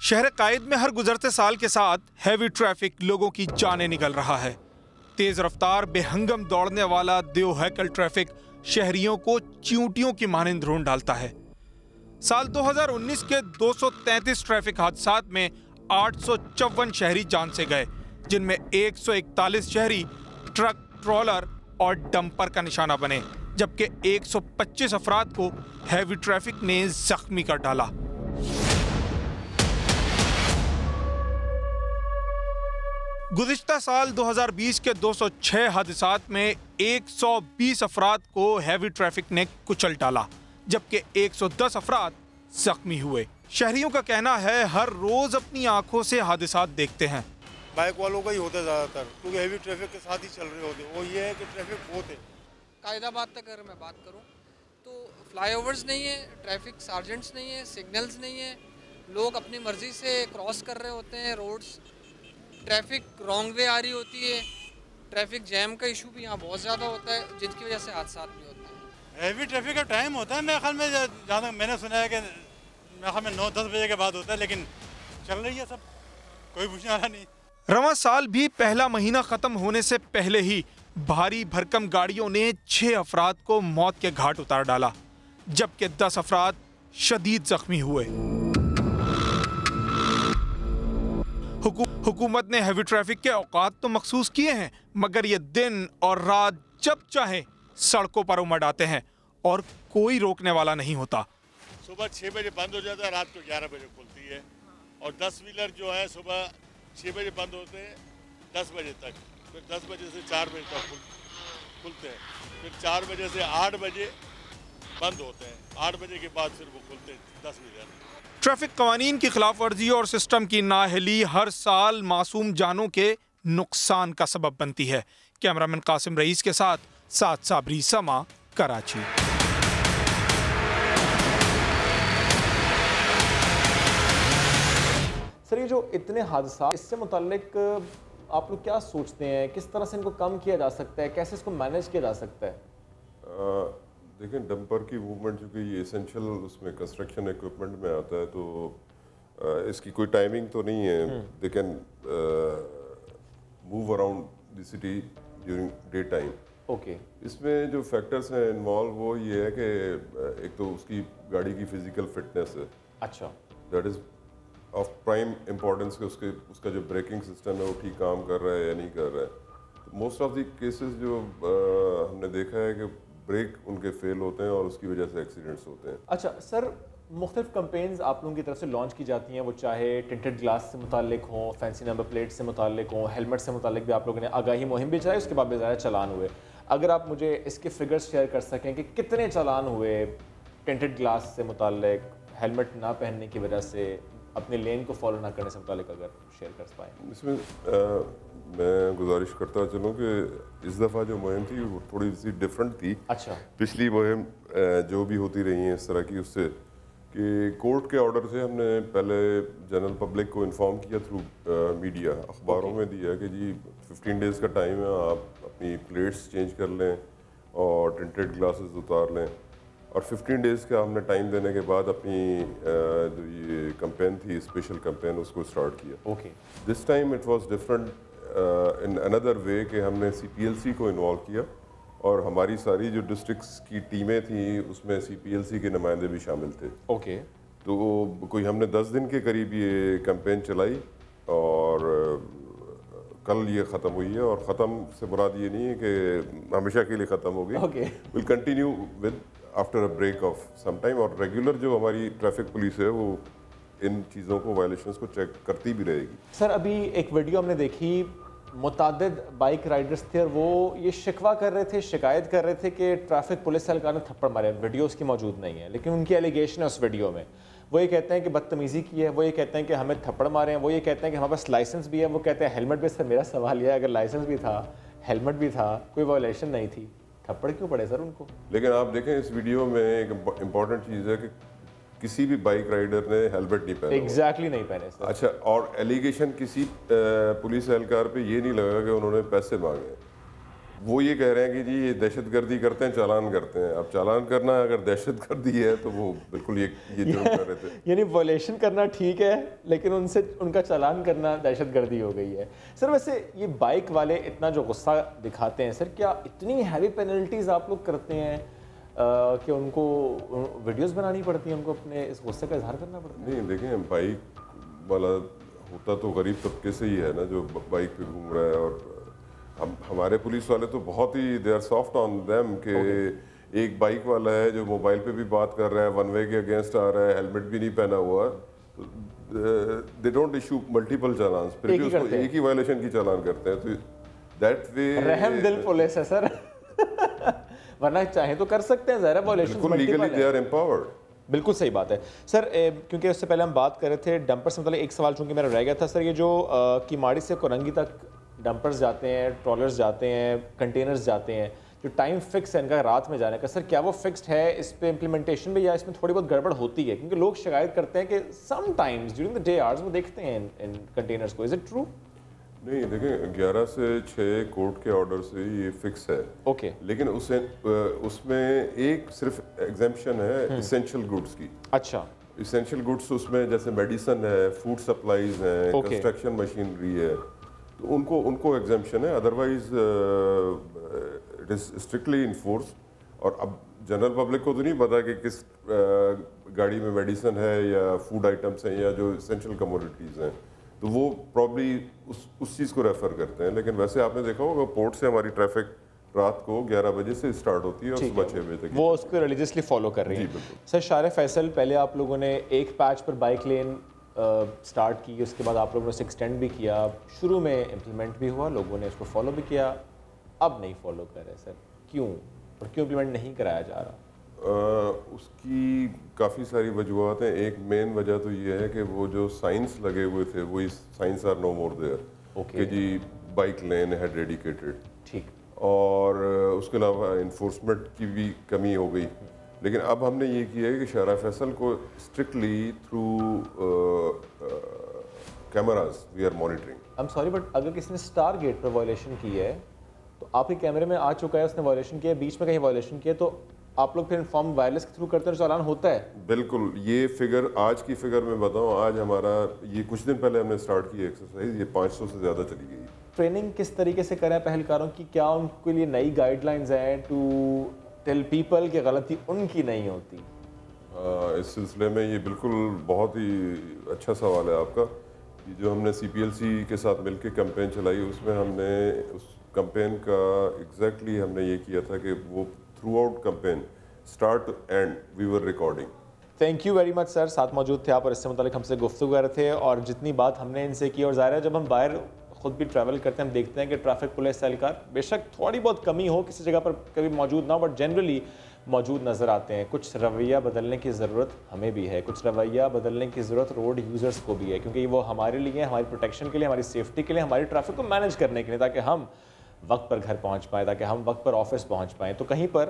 शहर कायद में हर गुजरते साल के साथ हैवी ट्रैफिक लोगों की जानें निकल रहा है। तेज रफ्तार बेहंगम दौड़ने वाला देव हैकल ट्रैफिक शहरियों को चींटियों की मानंद ढूंढ डालता है। साल 2019 के 233 ट्रैफिक हादसात में 854 शहरी जान से गए, जिनमें 141 शहरी ट्रक, ट्रॉलर और डंपर का निशाना बने, जबकि 125 अफराद को हैवी ट्रैफिक ने जख्मी कर डाला। गुज़िश्ता साल 2020 के 206 हादसात में 120 अफराद को हैवी ट्रैफिक ने कुचल डाला, जबकि 110 अफराद जख्मी हुए। शहरियों का कहना है हर रोज अपनी आंखों से हादसा देखते हैं। बाइक वालों का ही होता है ज़्यादातर, क्योंकि हेवी ट्रैफिक के साथ ही चल रहे होते हैं। वो ये है कि ट्रैफिक बहुत है। कायदाबाद तक अगर मैं बात करूं तो फ्लाईओवर्स नहीं है, ट्रैफिक सार्जेंट्स नहीं है, सिग्नल्स नहीं है, लोग अपनी मर्जी से क्रॉस कर रहे होते हैं रोड्स, ट्रैफिक रॉन्ग वे आ रही होती है, ट्रैफिक जैम का इशू भी यहाँ बहुत ज़्यादा होता है, जिसकी वजह से हादसा भी होते हैं। हेवी ट्रैफिक का टाइम होता है मेरे ख्याल में, जहाँ तक मैंने सुना है कि मेरे ख्याल में 9-10 बजे के बाद होता है, लेकिन चल रही है सब, कोई पूछने वाला नहीं। रवां साल भी पहला महीना खत्म होने से पहले ही भारी भरकम गाड़ियों ने 6 अफराद को मौत के घाट उतार डाला, जबकि 10 अफराद शदीद जख्मी हुए। हुकूमत ने हेवी ट्रैफिक के औकात तो मखसूस किए हैं, मगर ये दिन और रात जब चाहे सड़कों पर उमड़ आते हैं और कोई रोकने वाला नहीं होता। सुबह 6 बजे बंद हो जाता है, रात को 11 बजे खुलती है, और 10 व्हीलर जो है सुबह 6 बजे बंद होते हैं 10 बजे तक, फिर 10 बजे से 4 बजे तक खुलते हैं, फिर 4 बजे से 8 बजे बंद होते हैं, 8 बजे के बाद फिर वो खुलते हैं 10 व्हीलर। ट्रैफिक कवानीन की खिलाफ वर्जी और सिस्टम की नाअहली हर साल मासूम जानों के नुकसान का सबब बनती है। कैमरामैन कासिम रईस के साथ साबरी समा, कराची। सर, ये जो इतने हादसा, इससे मुताल्लिक आप लोग क्या सोचते हैं, किस तरह से इनको कम किया जा सकता है, कैसे इसको मैनेज किया जा सकता है? देखें, डंपर की मूवमेंट चूँकि ये एसेंशियल उसमें कंस्ट्रक्शन इक्विपमेंट में आता है, तो इसकी कोई टाइमिंग तो नहीं है। They can move around the city during day time. Okay. इसमें जो फैक्टर्स हैं इन्वॉल्व, वो ये है कि एक तो उसकी गाड़ी की फिजिकल फिटनेस है। अच्छा। That is of prime importance कि उसका जो ब्रेकिंग सिस्टम है वो ठीक काम कर रहा है या नहीं कर रहा है। तो मोस्ट ऑफ द केसेस जो हमने देखा है कि ब्रेक उनके फेल होते हैं और उसकी वजह से एक्सीडेंट्स होते हैं। अच्छा सर, मुख्तलिफ कैंपेन्स आप लोगों की तरफ से लॉन्च की जाती हैं, वो चाहे टिंटेड ग्लास से मुतालिक हों, फैंसी नंबर प्लेट से मुतालिक हों, हेलमेट से मुतालिक भी आप लोगों ने आगाही मुहिम भी चलाई, उसके बाद भी ज़्यादा चालान हुए। अगर आप मुझे इसके फिगर्स शेयर कर सकें कि कितने चालान हुए टिंटेड ग्लास से मुतालिक, हेलमेट ना पहनने की वजह से, अपने लेन को फॉलो ना करने से मुतालिक, अगर शेयर कर पाएँ। इसमें मैं गुजारिश करता चलूँ कि इस दफ़ा जो मुहिम थी वो थोड़ी सी डिफरेंट थी। अच्छा। पिछली मुहिम जो भी होती रही है इस तरह की, उससे कि कोर्ट के ऑर्डर से हमने पहले जनरल पब्लिक को इन्फॉर्म किया थ्रू मीडिया, अखबारों में दिया कि जी 15 डेज़ का टाइम है, आप अपनी प्लेट्स चेंज कर लें और टिंटेड ग्लासेस उतार लें, और 15 डेज़ का हमने टाइम देने के बाद अपनी जो ये कैंपेन थी, स्पेशल कैंपेन, उसको स्टार्ट किया। Okay. This time it was different in another way कि हमने CPLC को इन्वॉल्व किया, और हमारी सारी जो डिस्ट्रिक्ट्स की टीमें थी उसमें CPLC के नुमाइंदे भी शामिल थे। ओके। तो कोई हमने 10 दिन के करीब ये कैंपेन चलाई, और कल ये ख़त्म हुई है। और ख़त्म से मुराद ये नहीं है कि हमेशा के लिए ख़त्म हो गई। Okay. Will continue with after a break of some time, और रेगुलर जो हमारी ट्रैफिक पुलिस है वो इन चीज़ों को, वायलेशंस को चेक करती भी रहेगी। सर, अभी एक वीडियो हमने देखी, मुतादिद बाइक राइडर्स थे और वो ये शिकवा कर रहे थे, शिकायत कर रहे थे कि ट्रैफिक पुलिस एहलकार ने थप्पड़ मारे। वीडियो उसकी मौजूद नहीं है, लेकिन उनकी एलिगेशन है उस वीडियो में। वो ये कहते हैं कि बदतमीज़ी की है, वो ये कहते हैं कि हमें थप्पड़ मारे हैं, वो ये कहते हैं कि हमारे पास लाइसेंस भी है, वो कहते हैं हेलमेट भी। सर, मेरा सवाल यह है, अगर लाइसेंस भी था, हेलमेट भी था, कोई वायलेशन नहीं थी, थप्पड़ क्यों पड़े सर उनको? लेकिन आप देखें इस वीडियो में एक इम्पॉर्टेंट चीज़ है कि किसी भी बाइक राइडर ने हेलमेट नहीं पहना। एग्जैक्टली नहीं पहने सर। अच्छा, और एलिगेशन किसी पुलिस एहलकार पे ये नहीं लगा कि उन्होंने पैसे मांगे। वो ये कह रहे हैं कि जी ये दहशतगर्दी करते हैं, चालान करते हैं। अब चालान करना अगर दहशतगर्दी है तो वो बिल्कुल ये जुर्म कर रहे थे। यानी वायलेशन करना ठीक है, लेकिन उनसे उनका चालान करना दहशतगर्दी हो गई है। सर, वैसे ये बाइक वाले इतना जो गुस्सा दिखाते हैं, सर क्या इतनी हैवी पेनल्टीज आप लोग करते हैं कि उनको वीडियोस बनानी पड़ती हैं, उनको अपने इस गुस्से का इजहार करना पड़ता है? नहीं, देखें, बाइक वाला होता तो गरीब तबके से ही है ना, जो बाइक पे घूम रहा है। और हमारे पुलिस वाले तो बहुत ही they are soft on them कि एक बाइक वाला है जो मोबाइल पे भी बात कर रहा है, वन वे के अगेंस्ट आ रहा है, हेलमेट भी नहीं पहना हुआ, दे डोंट इशू मल्टीपल चालान, फिर भी उसको एक ही वायलेशन की चालान करते हैं। तो दैट वे रहम दिल पुलिस है सर। वरना चाहे तो कर सकते हैं, ज़रा वायलेशन बिल्कुल लीगली दे आर एम्पावर्ड। बिल्कुल सही बात है सर। क्योंकि उससे पहले हम बात कर रहे थे डंपर से मतलब एक सवाल चूंकि मेरा रह गया था सर, ये जो किमाड़ी से कोरंगी तक डंपर्स जाते हैं, ट्रॉलर्स जाते हैं, कंटेनर्स जाते हैं, जो टाइम फिक्स है इनका रात में जाने का, सर क्या वो फिक्स्ड है? इस पे इम्प्लीमेंटेशन में या इसमें थोड़ी बहुत गड़बड़ होती है? क्योंकि लोग शिकायत करते हैं कि some times during the day hours वो देखते हैं इन कंटेनर्स को। Is it true? नहीं, देखें 11 से 6 कोर्ट के ऑर्डर से ये फिक्स है। ओके। लेकिन उसमें एक सिर्फ एग्जेम्पशन है इसेंशियल गुड्स की। अच्छा। इसेंशियल गुड्स उसमें जैसे मेडिसिन है, फूड सप्लाईज है, कंस्ट्रक्शन मशीनरी है, तो उनको एग्जेम्पशन है। Otherwise it is strictly enforce. और अब जनरल पब्लिक को तो नहीं पता कि किस गाड़ी में मेडिसिन है या फूड आइटम्स हैं या जो इसेंशियल कमोडिटीज़ हैं, तो वो प्रॉब्ली उस चीज़ को रेफर करते हैं। लेकिन वैसे आपने देखा होगा पोर्ट से हमारी ट्रैफिक रात को 11 बजे से स्टार्ट होती है और सुबह 6 बजे तक वो उसको रिलीजियसली फॉलो कर रही है। सर शारे फैसल, पहले आप लोगों ने एक पैच पर बाइक लेन स्टार्ट की, उसके बाद आप लोगों ने उसे एक्सटेंड भी किया, शुरू में इम्प्लीमेंट भी हुआ, लोगों ने उसको फॉलो भी किया, अब नहीं फॉलो कर रहे सर, क्यों? और क्यों इम्प्लीमेंट नहीं कराया जा रहा? उसकी काफ़ी सारी वजूहत हैं। एक मेन वजह तो ये है कि वो जो साइंस लगे हुए थे वही signs are no more there कि जी बाइक लेन है डेडिकेटेड। ठीक। और उसके अलावा इन्फोर्समेंट की भी कमी हो गई। लेकिन अब हमने ये किया है कि शारा फैसल को strictly through cameras we are monitoring. I am sorry but अगर किसी ने स्टार गेट पर वायलेशन की है तो आपके कैमरे में आ चुका है, उसने वायलेशन किया, बीच में कहीं वायलेशन किया, तो आप लोग फिर इन्फॉर्म वायरलेस के थ्रू करते हैं, चालान होता है? बिल्कुल। ये फिगर आज की फिगर में बताऊं, आज हमारा ये कुछ दिन पहले हमने स्टार्ट की एक्सरसाइज, ये 500 से ज़्यादा चली गई। ट्रेनिंग किस तरीके से करें पहलकारों की? क्या उनके लिए नई गाइडलाइंस हैं टू टेल पीपल कि गलती उनकी नहीं होती? इस सिलसिले में ये बिल्कुल बहुत ही अच्छा सवाल है आपका। ये जो हमने CPLC के साथ मिलकर कैंपेन चलाई, उसमें हमने उस कैंपेन का एग्जैक्टली हमने ये किया था कि वो throughout campaign start to end we were recording. Thank you very much sir, साथ मौजूद थे आप और इससे मुतालिक हमसे गुफ्तगू कर रहे थे, और जितनी बात हमने इनसे की, और ज़ाहिर है जब हम बाहर खुद भी ट्रैवल करते हैं हम देखते हैं कि ट्रैफिक पुलिस एहलकार बेशक थोड़ी बहुत कमी हो, किसी जगह पर कभी मौजूद ना हो, बट जनरली मौजूद नज़र आते हैं। कुछ रवैया बदलने की ज़रूरत हमें भी है, कुछ रवैया बदलने की ज़रूरत रोड यूज़र्स को भी है, क्योंकि वो हमारे लिए, हमारी प्रोटेक्शन के लिए, हमारी सेफ्टी के लिए, हमारी ट्रैफिक को मैनेज करने के लिए, ताकि हम वक्त पर घर पहुँच पाएँ, ताकि हम वक्त पर ऑफिस पहुँच पाएँ। तो कहीं पर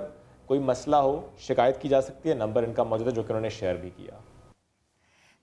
कोई मसला हो, शिकायत की जा सकती है, नंबर इनका मौजूद है जो कि उन्होंने शेयर भी किया।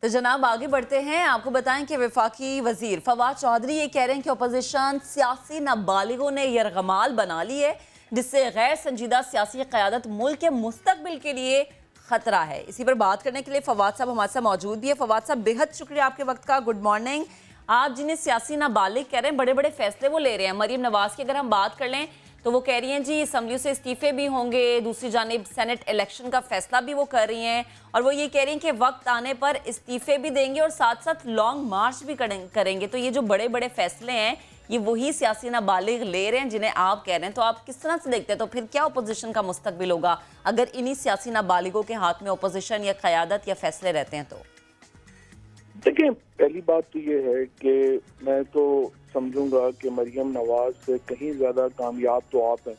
तो जनाब आगे बढ़ते हैं, आपको बताएं कि वफाकी वजीर फवाद चौधरी ये कह रहे हैं कि अपोजिशन सियासी नाबालिगों ने यरगमाल बना ली है, जिससे गैर संजीदा सियासी क़यादत मुल्क के मुस्तकबिल के लिए खतरा है। इसी पर बात करने के लिए फवाद साहब हमारे साथ मौजूद भी है। फवाद साहब बेहद शुक्रिया आपके वक्त का, गुड मॉर्निंग। आप जिन्हें सियासी नाबालिग कह रहे हैं, बड़े बड़े फैसले वो ले रहे हैं। मरीम नवाज की अगर हम बात कर लें तो वो कह रही हैं जी असम्बली से इस्तीफे भी होंगे, दूसरी जानिब सेनेट इलेक्शन का फैसला भी वो कर रही हैं, और वो ये कह रही हैं कि वक्त आने पर इस्तीफे भी देंगे और साथ साथ लॉन्ग मार्च भी करेंगे। तो ये जो बड़े बड़े फैसले हैं ये वही सियासी नाबालिग ले रहे हैं जिन्हें आप कह रहे हैं। तो आप किस तरह से देखते हैं, तो फिर क्या अपोजिशन का मुस्तकबिल होगा अगर इन्हीं सियासी नाबालिगों के हाथ में अपोजिशन या क़यादत या फैसले रहते हैं? तो देखिए, पहली बात तो ये है कि मैं तो समझूंगा कि मरियम नवाज से कहीं ज्यादा कामयाब तो आप हैं,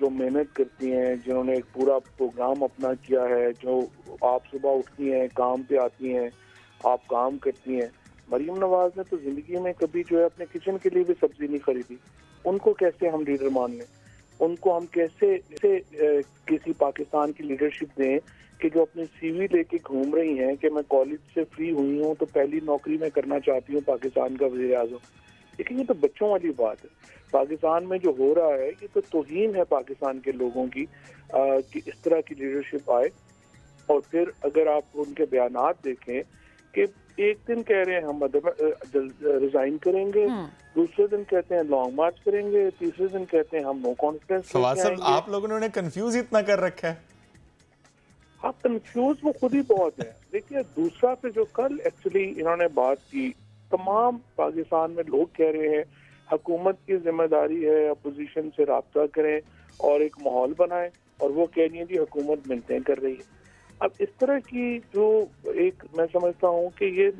जो मेहनत करती हैं, जिन्होंने एक पूरा प्रोग्राम अपना किया है, जो आप सुबह उठती हैं, काम पे आती हैं, आप काम करती हैं। मरियम नवाज ने तो जिंदगी में कभी जो है अपने किचन के लिए भी सब्जी नहीं खरीदी। उनको कैसे हम लीडर मान लें? उनको हम कैसे किसी पाकिस्तान की लीडरशिप दें कि जो अपनी CV लेके घूम रही हैं कि मैं कॉलेज से फ्री हुई हूँ तो पहली नौकरी मैं करना चाहती हूँ पाकिस्तान का वज़ीर आज़म। लेकिन ये तो बच्चों वाली बात है। पाकिस्तान में जो हो रहा है ये तो तौहीन है पाकिस्तान के लोगों की कि इस तरह की लीडरशिप आए। और फिर अगर आप उनके बयानात देखें कि एक दिन कह रहे हैं हम रिजाइन करेंगे, दूसरे दिन कहते हैं लॉन्ग मार्च करेंगे, तीसरे दिन कहते हैं हम नो कॉन्फिडेंस। आप लोगों ने उन्हें कंफ्यूज इतना कर रखा है। हाँ, कंफ्यूज वो खुद ही बहुत है। देखिए, दूसरा पे जो कल एक्चुअली इन्होंने बात की, तमाम पाकिस्तान में लोग कह रहे हैं हुकूमत की जिम्मेदारी है अपोजिशन से राब्ता करें और एक माहौल बनाएं, और वो कह रही है जी हुकूमत मिन्नतें कर रही है। अब इस तरह की जो एक मैं समझता हूँ कि ये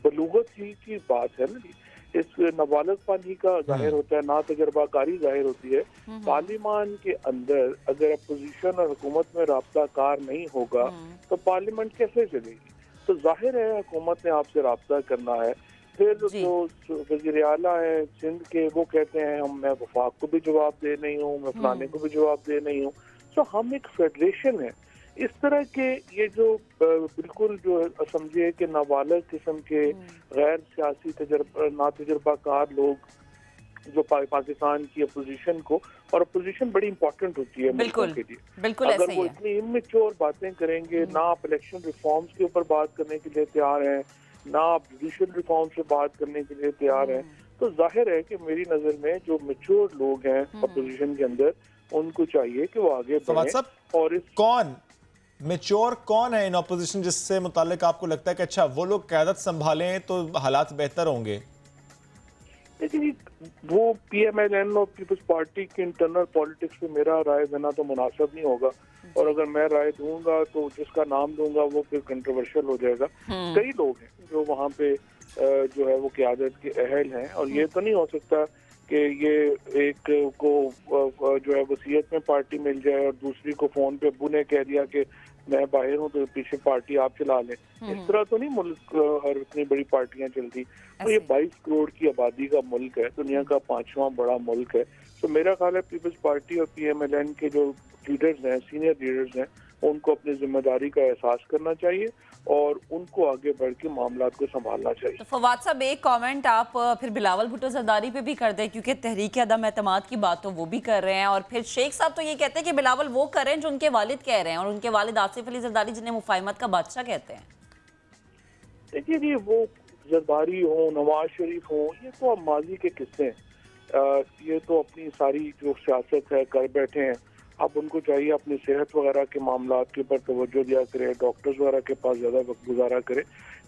बलूगत ही की बात है ना जी, इस नाबालगपन ही का जाहिर होता है, ना तजर्बाकारी जाहिर होती है। पार्लियामान के अंदर अगर अपोजिशन और हुकूमत में राब्ता कार नहीं होगा तो पार्लियामेंट कैसे चलेगी? तो जाहिर है हुकूमत ने आपसे राब्ता करना है। फिर जो वज़ीर आला है सिंध के, वो कहते हैं मैं वफाक को भी जवाब दे नहीं हूँ, मैं फलाने को भी जवाब दे नहीं हूँ। तो हम एक फेडरेशन है। इस तरह के ये जो बिल्कुल जो समझिए कि नाबालिग किस्म के गैर सियासी ना तजर्बाकार लोग जो पाकिस्तान की अपोजिशन को, और अपोजिशन बड़ी इंपॉर्टेंट होती है मुल्कों के लिए, बिल्कुल अगर वो इतनी इमेच्योर बातें करेंगे, ना आप इलेक्शन रिफॉर्म्स के ऊपर बात करने के लिए तैयार हैं, ना आप जुडिशल रिफॉर्म से बात करने के लिए तैयार हैं, तो जाहिर है कि मेरी नजर में जो मैच्योर लोग हैं अपोजिशन के अंदर, उनको चाहिए कि वो आगे बढ़ें। और कौन मैच्योर कौन है इन अपोजिशन जिससे मुतालिक आपको लगता है कि अच्छा वो लोग क़यादत संभालें तो हालात बेहतर होंगे? लेकिन वो PMLN और पीपल्स पार्टी की इंटरनल पॉलिटिक्स पे मेरा राय देना तो मुनासिब नहीं होगा, और अगर मैं राय दूंगा तो जिसका नाम दूंगा वो फिर कंट्रोवर्शियल हो जाएगा। कई लोग हैं जो वहाँ पे जो है वो क़यादत के अहल हैं, और ये तो नहीं हो सकता कि ये एक को जो है वसीयत में पार्टी मिल जाए और दूसरी को फोन पे अब्बू ने कह दिया कि मैं बाहर हूँ तो पीछे पार्टी आप चला लें। इस तरह तो नहीं मुल्क और इतनी बड़ी पार्टियां चलती। तो ये 22 करोड़ की आबादी का मुल्क है, दुनिया का 5वां बड़ा मुल्क है। तो मेरा ख्याल है पीपल्स पार्टी और PMLN के जो लीडर्स हैं, सीनियर लीडर्स हैं, उनको अपनी जिम्मेदारी का एहसास करना चाहिए और उनको आगे बढ़ के मामलात को संभालना चाहिए। तो फवाद साहब एक कमेंट आप फिर बिलावल भुट्टो जरदारी पे भी कर दें, क्योंकि तहरीक अदम एतमाद की बात तो वो भी कर रहे हैं, और फिर शेख साहब तो ये कहते हैं कि बिलावल वो कर रहे हैं जो उनके वालिद कह रहे हैं, और उनके वालिद आसिफ अली जरदारी जिन्हें मुफाहिमत का बादशाह कहते हैं। देखिए ये वो जरदारी हो, नवाज शरीफ हो, ये तो अब माजी के किस्से हैं। ये तो अपनी सारी जो सियासत है कर बैठे हैं। अब उनको चाहिए अपनी सेहत वगैरह के मामलात के ऊपर तवज्जो दिया करे, डॉक्टर्स वगैरह के पास ज्यादा वक्त गुजारा करे।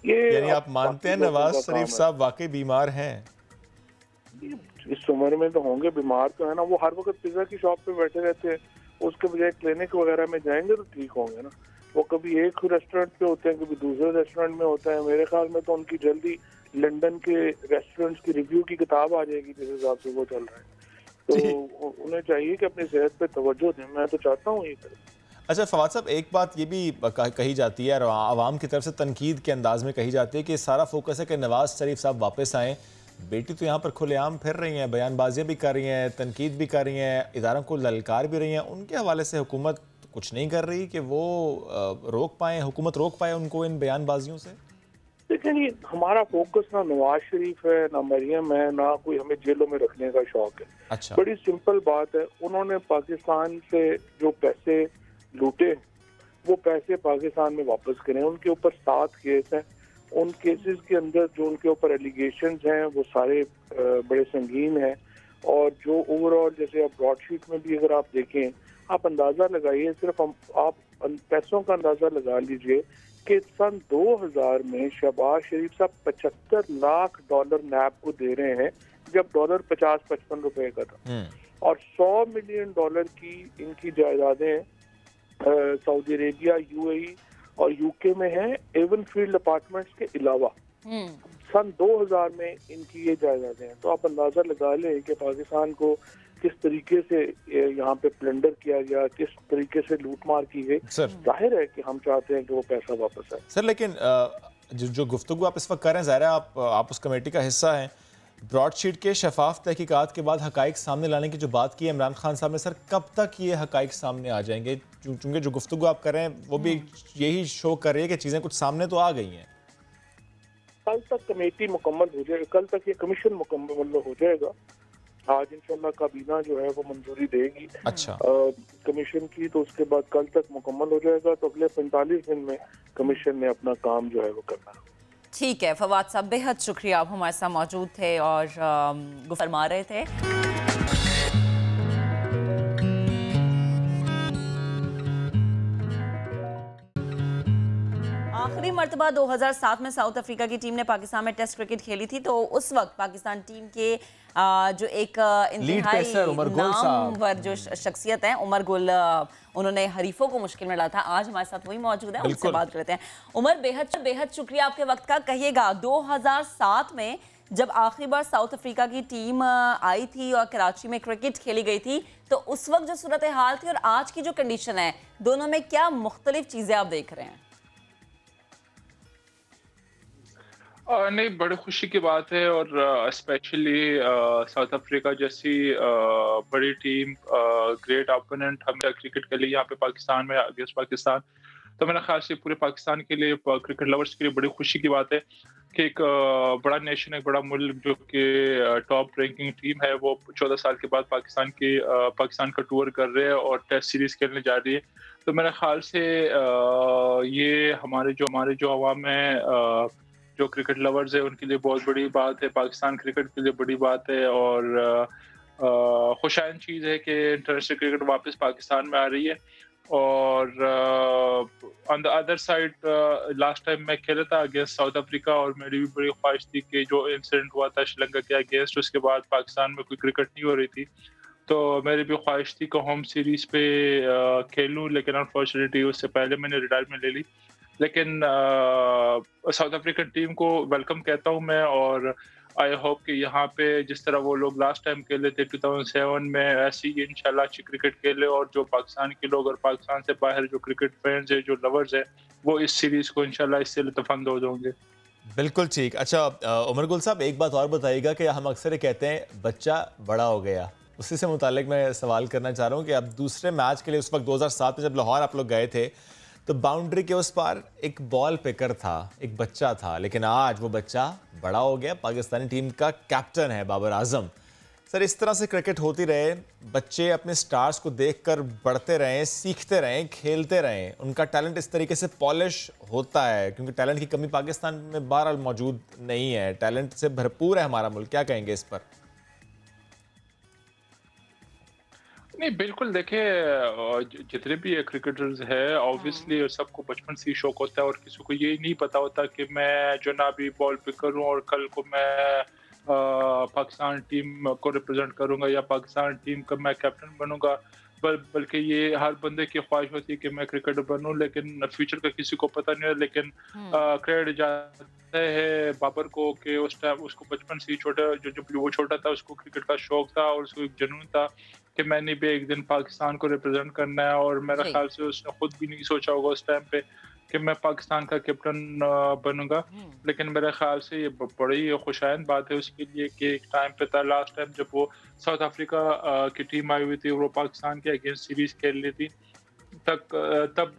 ये यानी आप मानते हैं नवाज शरीफ साहब वाकई बीमार हैं? इस उम्र में तो होंगे, बीमार तो है ना। वो हर वक्त पिज्जा की शॉप पे बैठे रहते हैं, उसके बजाय क्लिनिक वगैरह में जाएंगे तो ठीक होंगे ना। वो कभी एक रेस्टोरेंट पे होते हैं, कभी दूसरे रेस्टोरेंट में होता है। मेरे ख्याल में तो उनकी जल्दी लंदन के रेस्टोरेंट्स की रिव्यू की किताब आ जाएगी जिस हिसाब से वो चल रहा है। तो उन्हें चाहिए कि अपनी सेहत पे तवज्जो दें। मैं तो चाहता हूँ ये करें। अच्छा फवाद साहब, एक बात ये भी कही जाती है और आवाम की तरफ से तनकीद के अंदाज में कही जाती है कि सारा फोकस है कि नवाज शरीफ साहब वापस आएँ। बेटी तो यहाँ पर खुलेआम फिर रही हैं, बयानबाजियाँ भी कर रही हैं, तनकीद भी कर रही हैं, इदारों को ललकार भी रही हैं। उनके हवाले से हुकूमत कुछ नहीं कर रही कि वो रोक पाए, हुकूमत रोक पाए उनको इन बयानबाजियों से? देखिए हमारा फोकस ना नवाज शरीफ है, ना मरियम है, ना कोई हमें जेलों में रखने का शौक है। अच्छा। बड़ी सिंपल बात है, उन्होंने पाकिस्तान से जो पैसे लूटे वो पैसे पाकिस्तान में वापस करें। उनके ऊपर 7 केस हैं। उन केसेस के अंदर जो उनके ऊपर एलिगेशंस हैं वो सारे बड़े संगीन हैं, और जो ओवरऑल जैसे आप ब्रॉडशीट में भी अगर आप देखें, आप अंदाजा लगाइए, सिर्फ आप पैसों का अंदाजा लगा लीजिए कि सन 2000 में शहबाज शरीफ साहब $75 लाख नैब को दे रहे हैं, जब डॉलर 50-55 रुपए का था, और $100 मिलियन की इनकी जायदादें सऊदी अरेबिया, UAE और UK में हैं, एवन फील्ड अपार्टमेंट्स के अलावा। सन 2000 में इनकी ये जायदादें हैं। तो आप अंदाजा लगा लें कि पाकिस्तान को किस तरीके से यहाँ पे प्लंडर किया गया, किस तरीके से लूटमार की गई। जाहिर है कि हम चाहते हैं कि वो पैसा वापस आए। सर लेकिन जो गुफ्तगू आप इस वक्त कर रहे हैं, ज़ाहिर है आप उस कमेटी का हिस्सा हैं। ब्रॉडशीट के शफाफ तहकीकात के बाद हकाइक सामने लाने की जो बात की है इमरान खान साहब ने, सर कब तक ये हकाइक सामने आ जाएंगे? चूँकि जो गुफ्तगू आप कर रहे हैं वो भी यही शो कर रही है कि चीज़ें कुछ सामने तो आ गई हैं। कल तक कमेटी मुकम्मल हो जाएगी, कल तक ये कमीशन मुकम्मल हो जाएगा। आज इंशाल्लाह काबीना जो है वो मंजूरी देगी अच्छा कमीशन की, तो उसके बाद कल तक मुकम्मल हो जाएगा। तो अगले 45 दिन में कमीशन ने अपना काम जो है वो करना। ठीक है फवाद साहब, बेहद शुक्रिया, आप हमारे साथ मौजूद थे और फरमा रहे थे। आखिरी मरतबा 2007 में साउथ अफ्रीका की टीम ने पाकिस्तान में टेस्ट क्रिकेट खेली थी, तो उस वक्त पाकिस्तान टीम के जो एक इंतहाई नामवर जो शख्सियत है उमर गुल, उन्होंने हरीफों को मुश्किल में डाला था। आज हमारे साथ वही मौजूद है, उनसे बात करते हैं। उमर बेहद शुक्रिया आपके वक्त का। कहिएगा 2007 में जब आखिरी बार साउथ अफ्रीका की टीम आई थी और कराची में क्रिकेट खेली गई थी, तो उस वक्त जो सूरत हाल थी और आज की जो कंडीशन है, दोनों में क्या मुख्तलिफ चीज़ें आप देख रहे हैं? नहीं, बड़ी खुशी की बात है और स्पेशली साउथ अफ्रीका जैसी बड़ी टीम, ग्रेट ओपोनेंट हमें क्रिकेट के लिए यहाँ पे पाकिस्तान में अगेंस्ट पाकिस्तान, तो मेरा ख्याल से पूरे पाकिस्तान के लिए, क्रिकेट लवर्स के लिए बड़ी खुशी की बात है कि एक बड़ा नेशन, एक बड़ा मुल्क जो कि टॉप रैंकिंग टीम है, वो 14 साल के बाद पाकिस्तान का टूर कर रहे हैं और टेस्ट सीरीज खेलने जा रही है। तो मेरे ख्याल से ये हमारे जो अवाम है, जो क्रिकेट लवर्स है, उनके लिए बहुत बड़ी बात है, पाकिस्तान क्रिकेट के लिए बड़ी बात है और खुशाइन चीज़ है कि इंटरनेशनल क्रिकेट वापस पाकिस्तान में आ रही है। और on the other side, last time मैं खेला था अगेंस्ट साउथ अफ्रीका और मेरी भी बड़ी ख्वाहिश थी कि जो इंसिडेंट हुआ था श्रीलंका के अगेंस्ट, उसके बाद पाकिस्तान में कोई क्रिकेट नहीं हो रही थी, तो मेरी भी ख्वाहिश थी कि होम सीरीज पे खेलूं, लेकिन अनफॉर्चुनेटली उससे पहले मैंने रिटायरमेंट ले ली। लेकिन साउथ अफ्रीकन टीम को वेलकम कहता हूं मैं और आई होप कि यहाँ पे जिस तरह वो लोग लास्ट टाइम खेले थे 2007 में, ऐसी ही इंशाल्लाह अच्छी क्रिकेट खेले और जो पाकिस्तान के लोग और पाकिस्तान से बाहर जो क्रिकेट फैंस है, जो लवर्स है, वो इस सीरीज को इंशाल्लाह इससे लुत्फानंदोज होंगे। बिल्कुल ठीक। अच्छा उमर गुल साहब, एक बात और बताइएगा कि हम अक्सर ये कहते हैं बच्चा बड़ा हो गया, उसी से मुतालिक मैं सवाल करना चाह रहा हूँ कि अब दूसरे मैच के लिए उस वक्त 2007 में जब लाहौर आप लोग गए थे, तो बाउंड्री के उस पार एक बॉल पिकर था, एक बच्चा था, लेकिन आज वो बच्चा बड़ा हो गया, पाकिस्तानी टीम का कैप्टन है बाबर आजम। सर, इस तरह से क्रिकेट होती रहे, बच्चे अपने स्टार्स को देखकर बढ़ते रहें, सीखते रहें, खेलते रहें, उनका टैलेंट इस तरीके से पॉलिश होता है, क्योंकि टैलेंट की कमी पाकिस्तान में बहरहाल मौजूद नहीं है, टैलेंट से भरपूर है हमारा मुल्क। क्या कहेंगे इस पर? नहीं, बिल्कुल, देखे जितने भी क्रिकेटर्स हैं, ऑब्वियसली सबको बचपन से ही शौक होता है और किसी को ये नहीं पता होता कि मैं जो ना अभी बॉल पिक करूं और कल को मैं पाकिस्तान टीम को रिप्रेजेंट करूंगा या पाकिस्तान टीम का मैं कैप्टन बनूंगा, बल्कि ये हर बंदे की ख्वाहिश होती है कि मैं क्रिकेटर बनूं, लेकिन फ्यूचर का किसी को पता नहीं है। लेकिन क्रेडिट जाता है बाबर को कि उस टाइम उसको बचपन से ही जब वो छोटा था, उसको क्रिकेट का शौक था और उसको एक जुनून था कि मैंने भी एक दिन पाकिस्तान को रिप्रेजेंट करना है। और मेरा ख्याल से उसने खुद भी नहीं सोचा होगा उस टाइम पे कि मैं पाकिस्तान का कैप्टन बनूंगा, लेकिन मेरे ख्याल से ये बड़ी खुशाइन बात है उसके लिए कि एक टाइम पे था, लास्ट टाइम जब वो साउथ अफ्रीका की टीम आई हुई थी और वो पाकिस्तान के अगेंस्ट सीरीज खेल रही थी, तब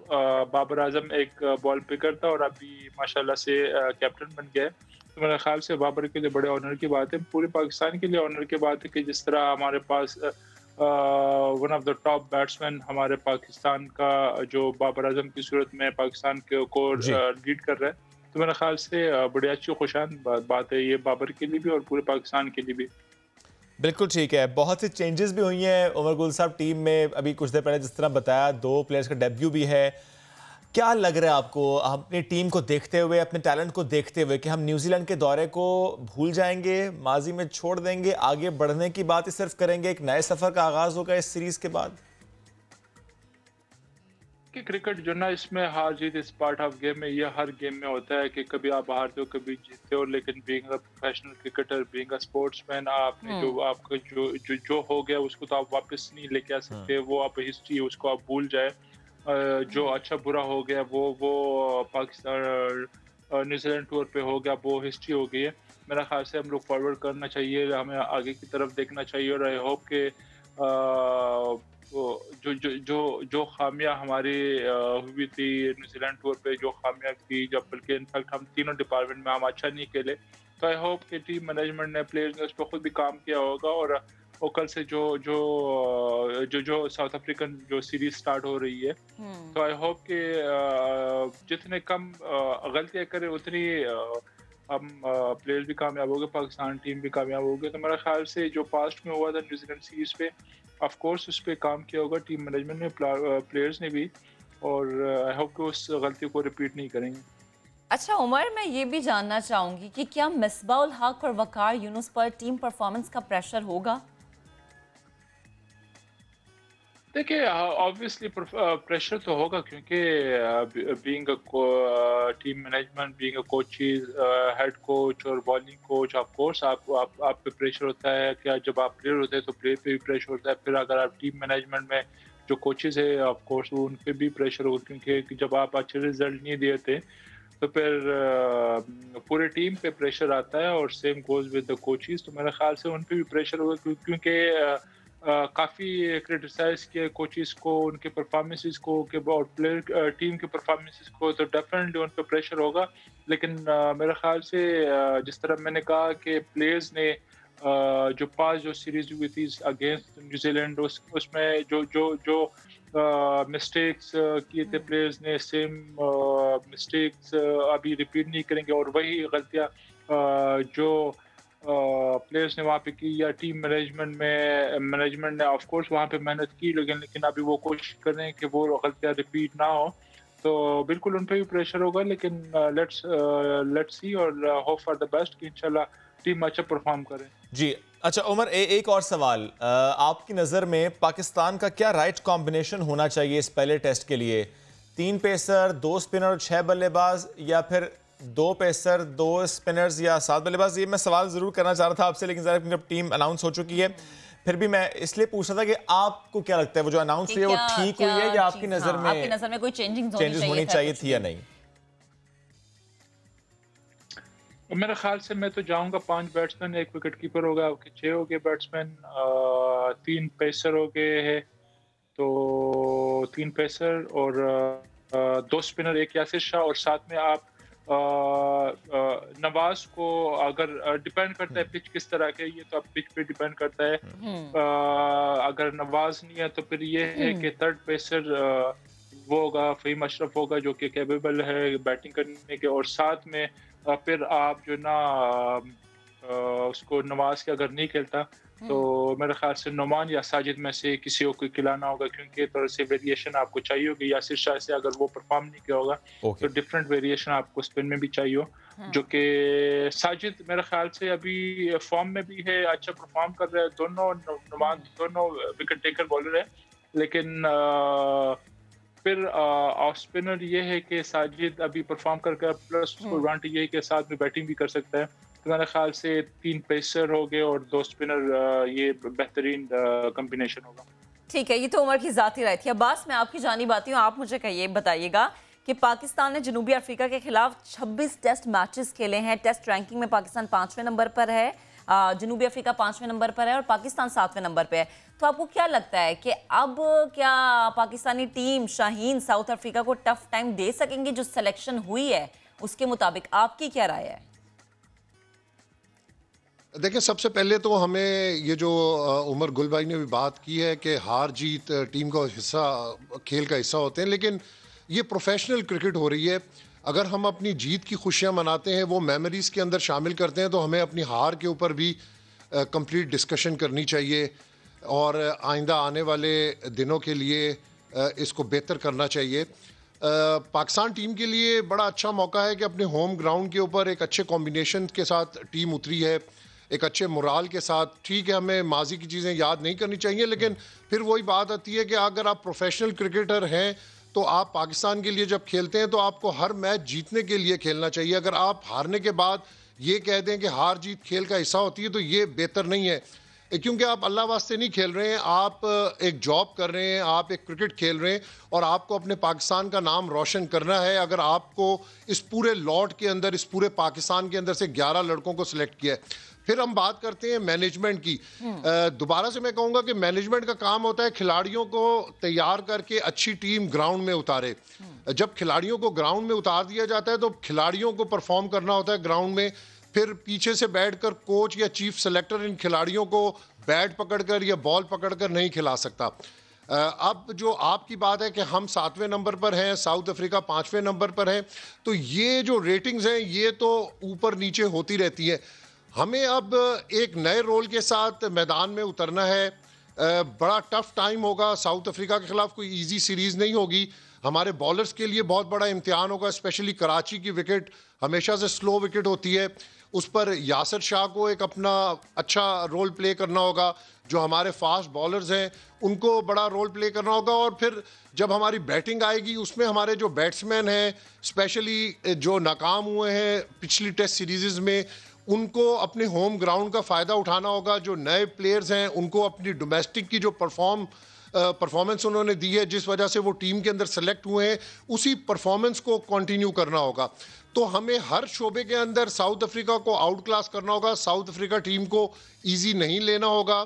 बाबर आजम एक बॉल पिकर था और अभी माशाल्लाह से कैप्टन बन गया। तो मेरे ख्याल से बाबर के लिए बड़े ऑनर की बात है, पूरे पाकिस्तान के लिए ऑनर की बात है कि जिस तरह हमारे पास one of the top batsman हमारे पाकिस्तान का जो बाबर आजम की सूरत में पाकिस्तान को लीड कर रहा है, तो मेरे ख्याल से बड़ी अच्छी खुशान बात है ये बाबर के लिए भी और पूरे पाकिस्तान के लिए भी। बिल्कुल ठीक है। बहुत सी चेंजेस भी हुई हैं उमर गुल साहब टीम में, अभी कुछ देर पहले जिस तरह बताया 2 प्लेयर्स का डेब्यू भी है। क्या लग रहा है आपको अपनी टीम को देखते हुए, अपने टैलेंट को देखते हुए, कि हम न्यूजीलैंड के दौरे को भूल जाएंगे, माजी में छोड़ देंगे, आगे बढ़ने की बात ही सिर्फ करेंगे, एक नए सफर का आगाज होगा इस सीरीज के बाद? कि क्रिकेट जो ना, इसमें हार जीत इस पार्ट ऑफ गेम में, ये हर गेम में होता है कि कभी आप हारते हो कभी जीतते हो, लेकिन being a professional cricketer, being a sportsman, आपने जो आपका जो हो गया उसको तो आप वापस नहीं लेके आ सकते, वो आप हिस्ट्री है उसको आप भूल जाए। जो अच्छा बुरा हो गया वो पाकिस्तान न्यूजीलैंड टूर पे हो गया, वो हिस्ट्री हो गई है। मेरा ख्याल से हम लोग फॉरवर्ड करना चाहिए, हमें आगे की तरफ देखना चाहिए और आई होप के जो खामियां हमारी हुई थी न्यूजीलैंड टूर पे, जो खामियां थी, जब बल्कि इनफैक्ट हम तीनों डिपार्टमेंट में हम अच्छा नहीं खेले, तो आई होप कि टीम मैनेजमेंट ने, प्लेयर्स ने उस पर खुद भी काम किया होगा और कल से जो साउथ अफ्रीकन जो सीरीज स्टार्ट हो रही है, तो आई होप कि जितने कम गलतियां करें उतनी हम प्लेयर्स भी कामयाब हो गए, पाकिस्तान टीम भी कामयाब हो गए। तो मेरा ख्याल से जो पास्ट में हुआ था न्यूजीलैंड सीरीज पे, ऑफ कोर्स उस पर काम किया होगा टीम मैनेजमेंट ने, प्लेयर्स ने भी, और आई होप कि उस गलती को रिपीट नहीं करेंगे। अच्छा उमर, मैं ये भी जानना चाहूँगी कि क्या मिसबाह उल हक और वकार यूनुस पर टीम परफॉर्मेंस का प्रेशर होगा? देखिए, ऑब्वियसली प्रेशर तो होगा, क्योंकि being a team management, being a coaches, head coach और बॉलिंग कोच, ऑफ कोर्स आप पे प्रेशर होता है। क्या जब आप प्लेयर होते हैं तो प्लेयर पे भी प्रेशर होता है। फिर अगर आप टीम मैनेजमेंट में जो कोचेज है, ऑफ कोर्स उन पे भी प्रेशर होगा, क्योंकि जब आप अच्छे रिजल्ट नहीं देते तो फिर पूरे टीम पे प्रेशर आता है, और same goes with the coaches. तो मेरे ख्याल से उन पे भी प्रेशर होगा, क्योंकि काफ़ी क्रिटिसाइज किया कोचेस को, उनके परफॉर्मेंसेस को, के और प्लेयर टीम के परफॉर्मेंसेस को, तो डेफिनेटली उन पर प्रेशर होगा। लेकिन मेरे ख्याल से जिस तरह मैंने कहा कि प्लेयर्स ने जो सीरीज हुई थी अगेंस्ट न्यूजीलैंड, उसमें जो मिस्टेक्स किए थे प्लेयर्स ने, सेम मिस्टेक्स अभी रिपीट नहीं करेंगे, और वही गलतियाँ जो प्लेयर्स ने वहाँ पे की, या टीम मैनेजमेंट ने ऑफ कोर्स वहाँ पे मेहनत की, लेकिन अभी वो कोशिश कर रहे हैं कि वो गलतियाँ रिपीट ना हो। तो बिल्कुल उन पे भी प्रेशर होगा, लेकिन लेट्स सी और होप फॉर द बेस्ट कि इंशाल्लाह टीम अच्छा परफॉर्म करे। जी अच्छा उमर, एक और सवाल, आपकी नज़र में पाकिस्तान का क्या राइट कॉम्बिनेशन होना चाहिए इस पहले टेस्ट के लिए? 3 पेसर, 2 स्पिनर और 6 बल्लेबाज, या फिर 2 पेसर, 2 स्पिनर्स या 7 बल्लेबाज? ये मैं सवाल ज़रूर करना चाह रहा था आपसे, लेकिन ज़रा जब टीम अनाउंस हो चुकी है, फिर भी मैं इसलिए पूछ रहा था कि आपको क्या लगता है वो जो अनाउंस हुई है वो ठीक हुई है, या आपकी नज़र में कोई चेंजेस होनी चाहिए थी या नहीं? मेरे ख्याल से मैं तो जाऊंगा 5 बैट्समैन, 1 विकेट कीपर होगा, आपके 6 हो गए बैट्समैन, 3 पेसर हो गए हैं, तो 3 पेसर और 2 स्पिनर, 1 यासिर शाह, और साथ में आप नवाज को, अगर डिपेंड करता है पिच किस तरह के, ये तो आप पिच पे डिपेंड करता है। अगर नवाज नहीं है तो फिर ये है कि 3rd पेसर वो होगा, फ़हीम अशरफ होगा, जो कि कैपेबल है बैटिंग करने के, और साथ में फिर आप जो ना उसको नवाज के अगर नहीं खेलता तो मेरे ख्याल से नुमान या साजिद में से किसी को खिलाना होगा, क्योंकि थोड़ा से वेरिएशन आपको चाहिए होगी। यासिर शाह से अगर वो परफॉर्म नहीं किया होगा तो डिफरेंट वेरिएशन आपको स्पिन में भी चाहिए हो, जो कि साजिद मेरे ख्याल से अभी फॉर्म में भी है, अच्छा परफॉर्म कर रहे हैं। नुमान दोनों विकेट टेकर बॉलर है, लेकिन फिर ऑफ स्पिनर ये है कि साजिद अभी परफॉर्म करके प्लस उसको एडवांटेज ये है कि साथ में बैटिंग भी कर सकता है। तो मेरे ख्याल से 3 पेसर हो गए और 2 स्पिनर, ये बेहतरीन कॉम्बिनेशन होगा। ठीक है, ये तो उमर की ज़ाती राय थी। अब्बास, मैं आपकी जानिब आती हूँ। आप मुझे कहिए, बताइएगा कि पाकिस्तान ने जनूबी अफ्रीका के खिलाफ 26 टेस्ट मैचेस खेले हैं। टेस्ट रैंकिंग में पाकिस्तान 5वें नंबर पर है, जनूबी अफ्रीका 5वें नंबर पर है और पाकिस्तान 7वें नंबर पे है। तो आपको क्या लगता है कि अब क्या Pakistani team Shaheen south Africa को टफ टाइम दे सकेंगे? जो सिलेक्शन हुई है उसके मुताबिक आपकी क्या राय है? देखिए, सबसे पहले तो हमें ये जो उमर गुल भाई ने भी बात की है कि हार जीत टीम का हिस्सा, खेल का हिस्सा होते हैं, लेकिन ये प्रोफेशनल क्रिकेट हो रही है। अगर हम अपनी जीत की खुशियां मनाते हैं, वो मेमोरीज़ के अंदर शामिल करते हैं, तो हमें अपनी हार के ऊपर भी कंप्लीट डिस्कशन करनी चाहिए और आइंदा आने वाले दिनों के लिए इसको बेहतर करना चाहिए। पाकिस्तान टीम के लिए बड़ा अच्छा मौका है कि अपने होम ग्राउंड के ऊपर एक अच्छे कॉम्बिनेशन के साथ टीम उतरी है, एक अच्छे मोराल के साथ। ठीक है, हमें माजी की चीज़ें याद नहीं करनी चाहिए, लेकिन फिर वही बात आती है कि अगर आप प्रोफेशनल क्रिकेटर हैं तो आप पाकिस्तान के लिए जब खेलते हैं तो आपको हर मैच जीतने के लिए खेलना चाहिए। अगर आप हारने के बाद ये कह दें कि हार जीत खेल का हिस्सा होती है तो ये बेहतर नहीं है, क्योंकि आप अल्लाह वास्ते नहीं खेल रहे हैं, आप एक जॉब कर रहे हैं, आप एक क्रिकेट खेल रहे हैं और आपको अपने पाकिस्तान का नाम रोशन करना है। अगर आपको इस पूरे लॉट के अंदर, इस पूरे पाकिस्तान के अंदर से 11 लड़कों को सिलेक्ट किया है। फिर हम बात करते हैं मैनेजमेंट की। दोबारा से मैं कहूँगा कि मैनेजमेंट का काम होता है खिलाड़ियों को तैयार करके अच्छी टीम ग्राउंड में उतारे। जब खिलाड़ियों को ग्राउंड में उतार दिया जाता है तो खिलाड़ियों को परफॉर्म करना होता है ग्राउंड में। फिर पीछे से बैठकर कोच या चीफ सेलेक्टर इन खिलाड़ियों को बैट पकड़कर या बॉल पकड़कर नहीं खिला सकता। अब जो आपकी बात है कि हम 7वें नंबर पर हैं, साउथ अफ्रीका 5वें नंबर पर हैं, तो ये जो रेटिंग्स हैं ये तो ऊपर नीचे होती रहती है। हमें अब एक नए रोल के साथ मैदान में उतरना है। बड़ा टफ टाइम होगा, साउथ अफ्रीका के खिलाफ कोई इजी सीरीज़ नहीं होगी। हमारे बॉलर्स के लिए बहुत बड़ा इम्तिहान होगा, स्पेशली कराची की विकेट हमेशा से स्लो विकेट होती है उस पर यासिर शाह को एक अपना अच्छा रोल प्ले करना होगा, जो हमारे फास्ट बॉलर्स हैं उनको बड़ा रोल प्ले करना होगा, और फिर जब हमारी बैटिंग आएगी उसमें हमारे जो बैट्समैन हैं, स्पेशली जो नाकाम हुए हैं पिछली टेस्ट सीरीज़ में, उनको अपने होम ग्राउंड का फ़ायदा उठाना होगा। जो नए प्लेयर्स हैं उनको अपनी डोमेस्टिक की जो परफॉर्मेंस उन्होंने दी है, जिस वजह से वो टीम के अंदर सेलेक्ट हुए हैं, उसी परफॉर्मेंस को कंटिन्यू करना होगा। तो हमें हर शोबे के अंदर साउथ अफ्रीका को आउट क्लास करना होगा। साउथ अफ्रीका टीम को ईजी नहीं लेना होगा,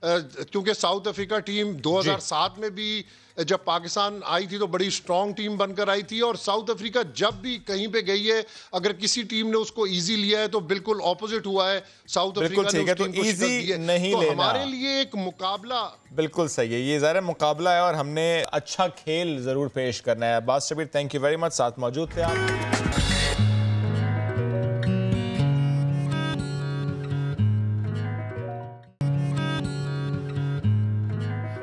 क्योंकि साउथ अफ्रीका टीम 2007 में भी जब पाकिस्तान आई थी तो बड़ी स्ट्रांग टीम बनकर आई थी, और साउथ अफ्रीका जब भी कहीं पे गई है, अगर किसी टीम ने उसको इजी लिया है तो बिल्कुल ऑपोजिट हुआ है, साउथ अफ्रीका ने उस टीम को शिकस्त दी है। नहीं तो लेना। हमारे लिए एक मुकाबला बिल्कुल सही है, ये ज़ाहिर मुकाबला है और हमने अच्छा खेल जरूर पेश करना है। Abbas Shabbir, thank you very much, साथ मौजूद थे आप।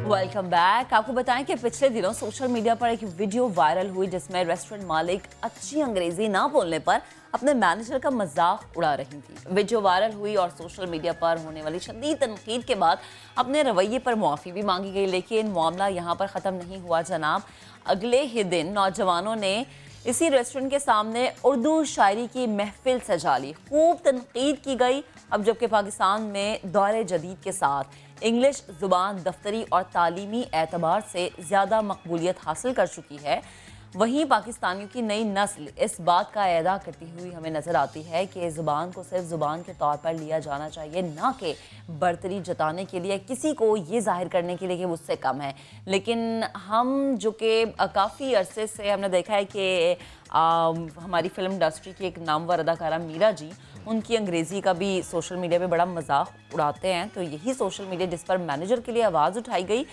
Welcome back. आपको बताएं कि पिछले दिनों सोशल मीडिया पर एक वीडियो वायरल हुई जिसमें रेस्टोरेंट मालिक अच्छी अंग्रेजी ना बोलने पर अपने मैनेजर का मजाक उड़ा रही थी। वीडियो वायरल हुई और सोशल मीडिया पर होने वाली शदीद तनकीद के बाद अपने रवैये पर मुआफ़ी भी मांगी गई, लेकिन मामला यहाँ पर ख़त्म नहीं हुआ जनाब। अगले ही दिन नौजवानों ने इसी रेस्टोरेंट के सामने उर्दू शायरी की महफिल सजा ली। खूब तनकीद की गई। अब जबकि पाकिस्तान में दौरे जदीद के साथ इंग्लिश ज़ुबान दफ्तरी और तालीमी एतबार से ज़्यादा मकबूलियत हासिल कर चुकी है, वहीं पाकिस्तानियों की नई नस्ल इस बात का अदा करती हुई हमें नज़र आती है कि ज़ुबान को सिर्फ ज़ुबान के तौर पर लिया जाना चाहिए, ना कि बर्तरी जताने के लिए, किसी को ये जाहिर करने के लिए कि मुझसे कम है। लेकिन हम जो कि काफ़ी अरसे से हमने देखा है कि हमारी फिल्म इंडस्ट्री की एक नामवर अदाकारा मीरा जी, उनकी अंग्रेज़ी का भी सोशल मीडिया पे बड़ा मजाक उड़ाते हैं। तो यही सोशल मीडिया जिस पर मैनेजर के लिए आवाज़ उठाई गई,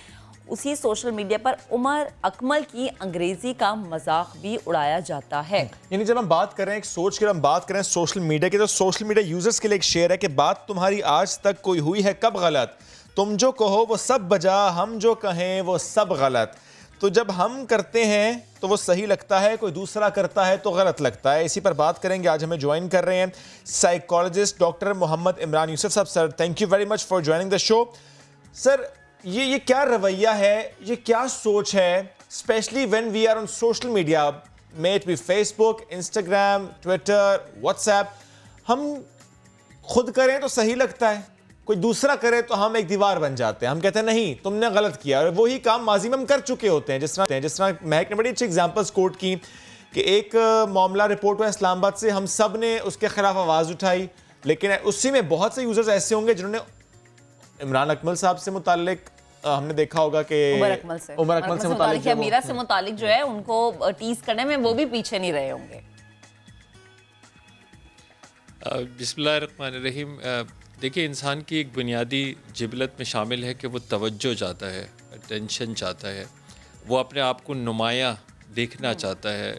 उसी सोशल मीडिया पर उमर अकमल की अंग्रेज़ी का मजाक भी उड़ाया जाता है। यानी जब हम बात कर रहे हैं एक सोच की, हम बात कर रहे हैं सोशल मीडिया की, तो सोशल मीडिया यूजर्स के लिए एक शेयर है कि बात तुम्हारी आज तक कोई हुई है कब गलत, तुम जो कहो वो सब बजा, हम जो कहें वो सब गलत। तो जब हम करते हैं तो वो सही लगता है, कोई दूसरा करता है तो गलत लगता है। इसी पर बात करेंगे। आज हमें ज्वाइन कर रहे हैं psychologist doctor Mohammad Imran Yousuf sahab. Sir, thank you very much for joining the show. Sir, ये क्या रवैया है, ये क्या सोच है, specially when we are on social media, may it be Facebook, Instagram, Twitter, WhatsApp, हम खुद करें तो सही लगता है, कोई दूसरा करे तो हम एक दीवार बन जाते हैं, हम कहते हैं नहीं तुमने गलत किया, और वही काम माजी में हम कर चुके होते हैं। जिस तरह महक ने बड़ी अच्छी एग्जांपल्स कोट की कि एक मामला रिपोर्ट हुआ इस्लामाबाद से, हम सब ने उसके खिलाफ आवाज़ उठाई, लेकिन उसी में बहुत से यूजर्स ऐसे होंगे जिन्होंने इमरान अकमल साहब से मुतालिक हमने देखा होगा कि उमर अकमल से मुतालिक या मीरा से मुतालिक जो है उनको टीज करने में वो भी पीछे नहीं रहे होंगे। बिस्मिल्लाहिर्रहमानिर्रहीम। देखिए, इंसान की एक बुनियादी जिबलत में शामिल है कि वो तवज्जो चाहता है, अटेंशन चाहता है, वो अपने आप को नुमाया देखना चाहता है,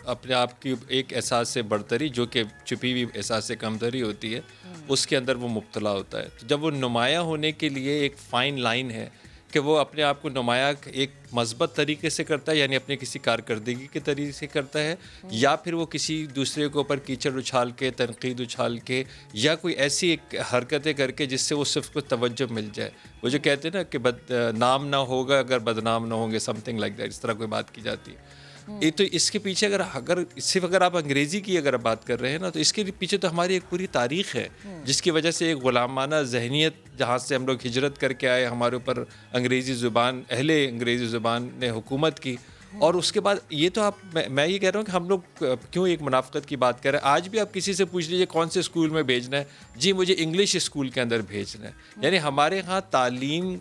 अपने आप की एक एहसास से बढ़तरी जो कि छुपी हुई एहसास से कमतरी होती है, उसके अंदर वो मुब्तला होता है। तो जब वो नुमाया होने के लिए एक फ़ाइन लाइन है कि वो अपने आप को नुमाया एक मस्बत तरीके से करता है, यानी अपने किसी कारकर्दगी के तरीके से करता है, या फिर वो किसी दूसरे के ऊपर कीचड़ उछाल के, तनकीद उछाल के, या कोई ऐसी एक हरकतें करके जिससे वो सिर्फ को तवज्जो मिल जाए। वो जो कहते हैं ना कि नाम ना होगा अगर बदनाम ना होंगे, समथिंग लाइक दैट, इस तरह कोई बात की जाती है। ये तो इसके पीछे अगर सिर्फ अगर आप अंग्रेज़ी की अगर बात कर रहे हैं ना, तो इसके पीछे तो हमारी एक पूरी तारीख़ है, जिसकी वजह से एक ग़ुलामाना जहनीत जहाँ से हम लोग हिजरत करके आए, हमारे ऊपर अंग्रेज़ी ज़ुबान, अहले अंग्रेज़ी ज़ुबान ने हुकूमत की, और उसके बाद ये तो मैं ये कह रहा हूँ कि हम लोग क्यों एक मुनाफ़क़त की बात कर रहे हैं। आज भी आप किसी से पूछ लीजिए कौन से स्कूल में भेजना है, जी मुझे इंग्लिश स्कूल के अंदर भेजना है। यानी हमारे यहाँ तालीम,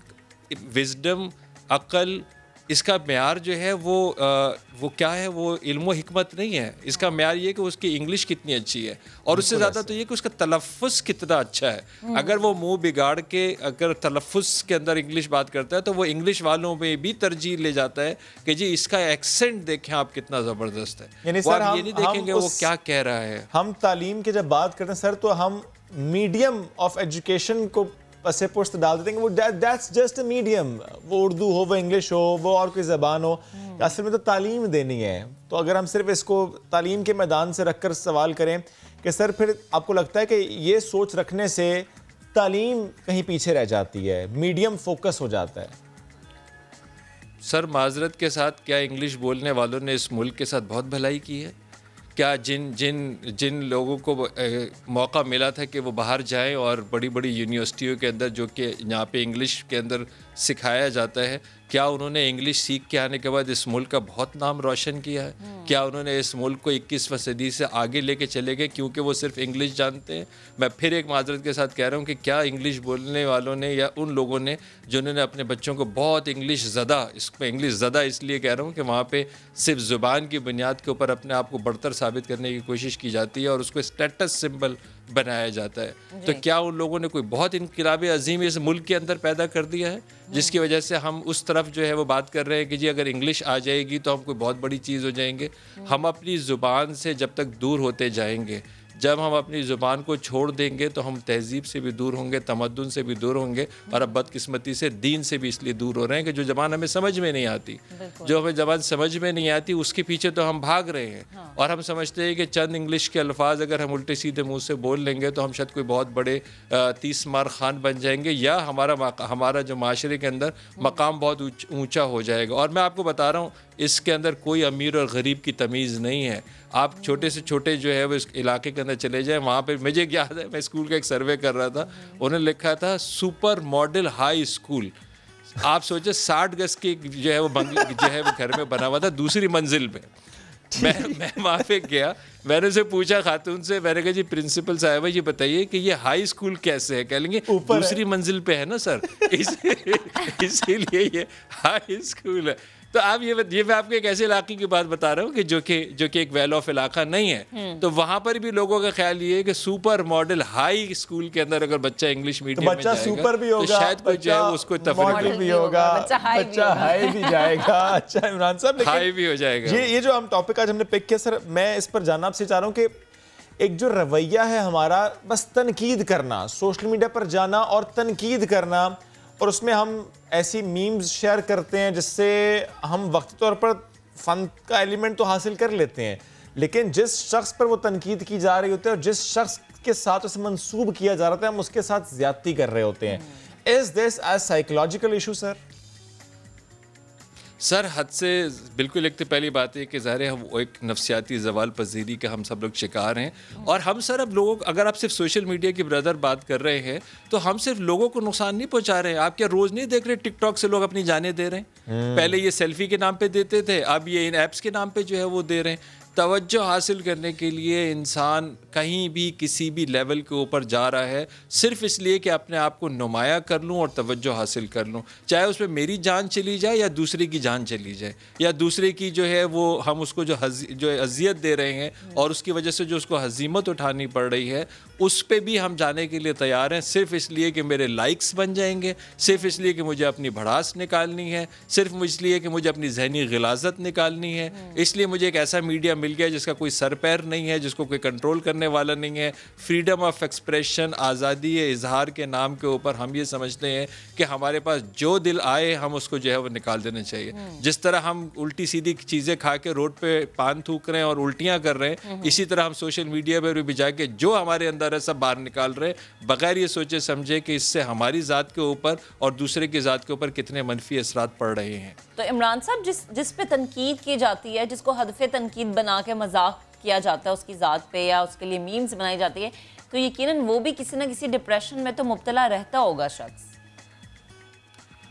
विज़डम, अक़ल, इसका म्यार जो है वो क्या है, वो इल्म हिकमत नहीं है। इसका म्यार ये कि उसकी इंग्लिश कितनी अच्छी है, और उससे ज़्यादा तो ये कि उसका तलफ़्फ़ुज़ कितना अच्छा है। अगर वो मुंह बिगाड़ के अगर तलफ़्फ़ुज़ के अंदर इंग्लिश बात करता है तो वो इंग्लिश वालों में भी तरजीह ले जाता है कि जी इसका एक्सेंट देखें आप कितना ज़बरदस्त है। यानी सर आप ये नहीं देखेंगे वो क्या कह रहा है। हम तालीम की जब बात करते हैं सर, तो हम मीडियम ऑफ एजुकेशन को पसे पुश्त डाल देते हैं, वो दैट्स जस्ट अ मीडियम, वो उर्दू हो, वो इंग्लिश हो, वो और कोई ज़बान हो, असल में तो तालीम देनी है। तो अगर हम सिर्फ इसको तालीम के मैदान से रखकर सवाल करें कि सर फिर आपको लगता है कि ये सोच रखने से तालीम कहीं पीछे रह जाती है, मीडियम फोकस हो जाता है? सर माजरत के साथ, क्या इंग्लिश बोलने वालों ने इस मुल्क के साथ बहुत भलाई की है? क्या जिन लोगों को मौका मिला था कि वो बाहर जाएं और बड़ी बड़ी यूनिवर्सिटियों के अंदर, जो कि यहाँ पे इंग्लिश के अंदर सिखाया जाता है, क्या उन्होंने इंग्लिश सीख के आने के बाद इस मुल्क का बहुत नाम रोशन किया है? क्या उन्होंने इस मुल्क को 21वीं सदी से आगे लेके चले गए क्योंकि वो सिर्फ इंग्लिश जानते हैं? मैं फिर एक माजरत के साथ कह रहा हूँ कि क्या इंग्लिश बोलने वालों ने या उन लोगों ने जिन्होंने अपने बच्चों को बहुत इंग्लिश ज़्यादा इसलिए कह रहा हूँ कि वहाँ पर सिर्फ ज़ुबान की बुनियाद के ऊपर अपने आप को बढ़तर साबित करने की कोशिश की जाती है और उसको स्टेटस सिंबल बनाया जाता है, तो क्या उन लोगों ने कोई बहुत इनकलाबी अजीम इस मुल्क के अंदर पैदा कर दिया है जिसकी वजह से हम उस तरफ जो है वो बात कर रहे हैं कि जी अगर इंग्लिश आ जाएगी तो हम कोई बहुत बड़ी चीज़ हो जाएंगे? हम अपनी ज़ुबान से जब तक दूर होते जाएंगे, जब हम अपनी ज़ुबान को छोड़ देंगे तो हम तहजीब से भी दूर होंगे, तमद्दुन से भी दूर होंगे, और अब बदकिस्मती से दीन से भी इसलिए दूर हो रहे हैं कि जो ज़बान हमें समझ में नहीं आती, जो हमें ज़बान समझ में नहीं आती उसके पीछे तो हम भाग रहे हैं। हाँ। और हम समझते हैं कि चंद इंग्लिश के अल्फाज अगर हम उल्टे सीधे मुँह से बोल लेंगे तो हम शायद कोई बहुत बड़े 30 मार खान बन जाएंगे, या हमारा जो माशरे के अंदर मकाम बहुत ऊँचा हो जाएगा। और मैं आपको बता रहा हूँ, इसके अंदर कोई अमीर और गरीब की तमीज़ नहीं है। आप छोटे से छोटे जो है वो इस इलाके के अंदर चले जाएं, वहाँ पे मुझे याद है मैं स्कूल का एक सर्वे कर रहा था, उन्होंने लिखा था सुपर मॉडल हाई स्कूल। आप सोचे 60 गज के जो है वो बंगले जो है वो घर में बना हुआ था दूसरी मंजिल पे। मैं वहाँ पे गया, मैंने उसे पूछा खातून से, मैंने कहा जी प्रिंसिपल साहब ये बताइए कि ये हाई स्कूल कैसे है? कह लेंगे दूसरी मंजिल पे है ना सर, इसीलिए ये हाई स्कूल है। तो आप ये मैं आपको एक ऐसे इलाके की बात बता रहा हूँ कि जो कि एक वेल ऑफ इलाका नहीं है, तो वहाँ पर भी लोगों का ख्याल ये है कि सुपर मॉडल हाई स्कूल के अंदर अगर बच्चा इंग्लिश मीडियम में जाएगा सुपर भी होगा, तो शायद कोई जो है उसको मॉडल भी होगा, बच्चा हाई भी जाएगा। अच्छा इमरान साहब, हाई भी हो जाएगा। ये जो हम टॉपिक आज हमने पिक किया सर, मैं इस पर जानना आपसे चाह रहा हूँ कि एक जो रवैया है हमारा, बस तनकीद करना, सोशल मीडिया पर जाना और तनकीद करना, और उसमें हम ऐसी मीम्स शेयर करते हैं जिससे हम वक्ती तौर पर फन का एलिमेंट तो हासिल कर लेते हैं, लेकिन जिस शख्स पर वो तनकीद की जा रही होती है और जिस शख्स के साथ उसे मंसूब किया जा रहा था हम उसके साथ ज्यादती कर रहे होते हैं। Is this as psychological issue sir? Sir हद से बिल्कुल। एक तो पहली बात है कि ज़ाहिर है वो एक नफ्सियाती ज़वाल पजीरी का हम सब लोग शिकार हैं, और हम सर अब लोगों, अगर आप सिर्फ सोशल मीडिया की ब्रदर बात कर रहे हैं तो हम सिर्फ लोगों को नुकसान नहीं पहुंचा रहे हैं। आप क्या रोज़ नहीं देख रहे टिकटॉक से लोग अपनी जानें दे रहे हैं? पहले ये सेल्फी के नाम पे देते थे, अब ये इन ऐप्स के नाम पे जो है वो दे रहे हैं। तवज्जो हासिल करने के लिए इंसान कहीं भी किसी भी लेवल के ऊपर जा रहा है सिर्फ इसलिए कि अपने आप को नुमाया कर लूं और तवज्जो हासिल कर लूं, चाहे उसमें मेरी जान चली जाए या दूसरे की जान चली जाए, या दूसरे की जो है वो हम उसको जो अजियत दे रहे हैं और उसकी वजह से जो उसको हजीमत उठानी पड़ रही है उस पर भी हम जाने के लिए तैयार हैं, सिर्फ इसलिए कि मेरे लाइक्स बन जाएंगे, सिर्फ इसलिए कि मुझे अपनी भड़ास निकालनी है, सिर्फ इसलिए कि मुझे अपनी जहनी गिलाजत निकालनी है, इसलिए मुझे एक ऐसा मीडिया मिल गया जिसका कोई सर पैर नहीं है, जिसको कोई कंट्रोल करने वाला नहीं है। फ्रीडम ऑफ एक्सप्रेशन, आज़ादी इजहार के नाम के ऊपर हम ये समझते हैं कि हमारे पास जो दिल आए हम उसको जो है वो निकाल देना चाहिए। जिस तरह हम उल्टी सीधी चीज़ें खा के रोड पे पान थूक रहे हैं और उल्टियाँ कर रहे हैं, इसी तरह हम सोशल मीडिया पर भी जाके जो हमारे अंदर है सब बाहर निकाल रहे हैं, बगैर ये सोचे समझे कि इससे हमारी ज़ात के ऊपर और दूसरे की ज़ात के ऊपर कितने मनफी असरात पड़ रहे हैं। तो इमरान साहब, जिस पे तनकीद की जाती है, जिसको हदफ़े तनकीद बना के मजाक किया जाता है उसकी ज़ात पे या उसके लिए मीम्स बनाई जाती है, तो यकीनन वो भी किसी ना किसी डिप्रेशन में तो मुब्तला रहता होगा शख्स।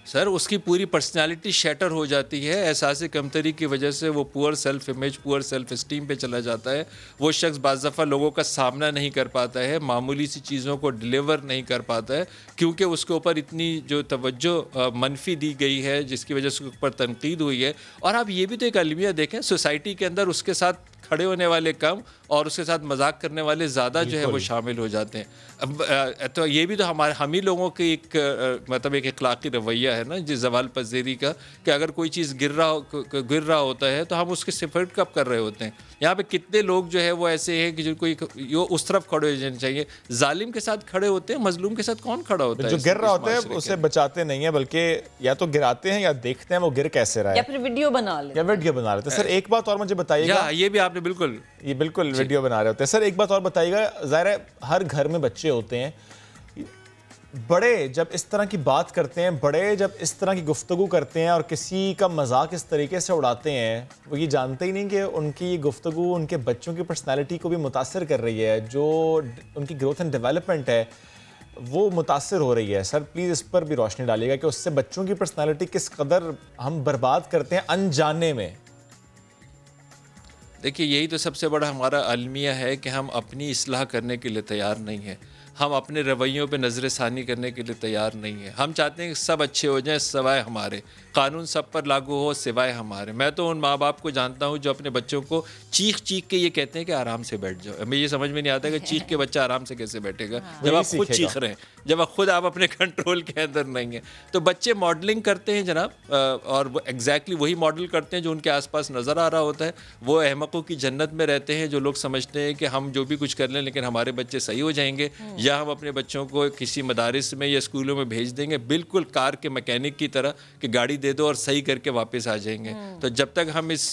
सर उसकी पूरी पर्सनालिटी शैटर हो जाती है, एहसास कमतरी की वजह से वो poor self image, poor self esteem पे चला जाता है। वो शख्स बाज़ दफ़ा लोगों का सामना नहीं कर पाता है, मामूली सी चीज़ों को डिलीवर नहीं कर पाता है, क्योंकि उसके ऊपर इतनी जो तवज्जो मनफी दी गई है जिसकी वजह से उसके ऊपर तनकीद हुई है। और आप ये भी तो एक अलमिया देखें, सोसाइटी के अंदर उसके साथ खड़े होने वाले कम और उसके साथ मजाक करने वाले ज़्यादा जो है वो शामिल हो जाते हैं। अब तो ये भी तो हम ही लोगों की एक मतलब एक अखलाकी रवैया है ना जिस जवाल पजीरी का, कि अगर कोई चीज़ गिर रहा होता है तो हम उसके सिफर कब कर रहे होते हैं। यहाँ पे कितने लोग जो है वो ऐसे हैं कि जिनको उस तरफ खड़े हो जाना चाहिए, जालिम के साथ खड़े होते हैं, मजलूम के साथ कौन खड़ा होता है? जो गिर रहा होता है उसे बचाते नहीं है, बल्कि या तो गिराते हैं या देखते हैं वो गिर कैसे रहा है, या फिर वीडियो बना लेते हैं। सर एक बात और मुझे बताइएगा, ये भी आपने आपने बिल्कुल ये बिल्कुल वीडियो बना रहे होते हैं। सर एक बात और बताइएगा, ज़ाहिर है हर घर में बच्चे होते हैं, बड़े जब इस तरह की बात करते हैं, बड़े जब इस तरह की गुफ्तगू करते हैं और किसी का मजाक इस तरीके से उड़ाते हैं, वो ये जानते ही नहीं कि उनकी गुफ्तगू उनके बच्चों की पर्सनैलिटी को भी मुतासर कर रही है, जो उनकी ग्रोथ एंड डेवलपमेंट है वो मुतासर हो रही है। सर प्लीज़ इस पर भी रोशनी डालिएगा कि उससे बच्चों की पर्सनैलिटी किस कदर हम बर्बाद करते हैं अनजाने में। देखिए यही तो सबसे बड़ा हमारा अलमिया है कि हम अपनी इस्लाह करने के लिए तैयार नहीं हैं, हम अपने रवैयों पे नज़र षानी करने के लिए तैयार नहीं है। हम चाहते हैं कि सब अच्छे हो जाएं सिवाय हमारे, कानून सब पर लागू हो सिवाय हमारे। मैं तो उन माँ बाप को जानता हूँ जो अपने बच्चों को चीख चीख के ये कहते हैं कि आराम से बैठ जाओ। हमें ये समझ में नहीं आता कि चीख के बच्चा आराम से कैसे बैठेगा जब आप खुद चीख रहे हैं, जब आप खुद आप अपने कंट्रोल के अंदर नहीं हैं। तो बच्चे मॉडलिंग करते हैं जनाब, और वो एग्जैक्टली वही मॉडल करते हैं जो उनके आसपास नज़र आ रहा होता है। वो अहमकों की जन्नत में रहते हैं जो लोग समझते हैं कि हम जो भी कुछ कर लें लेकिन हमारे बच्चे सही हो जाएंगे, या हम अपने बच्चों को किसी मदारिस में या स्कूलों में भेज देंगे बिल्कुल कार के मैकेनिक की तरह कि गाड़ी दे दो और सही करके वापस आ जाएंगे। तो जब तक हम इस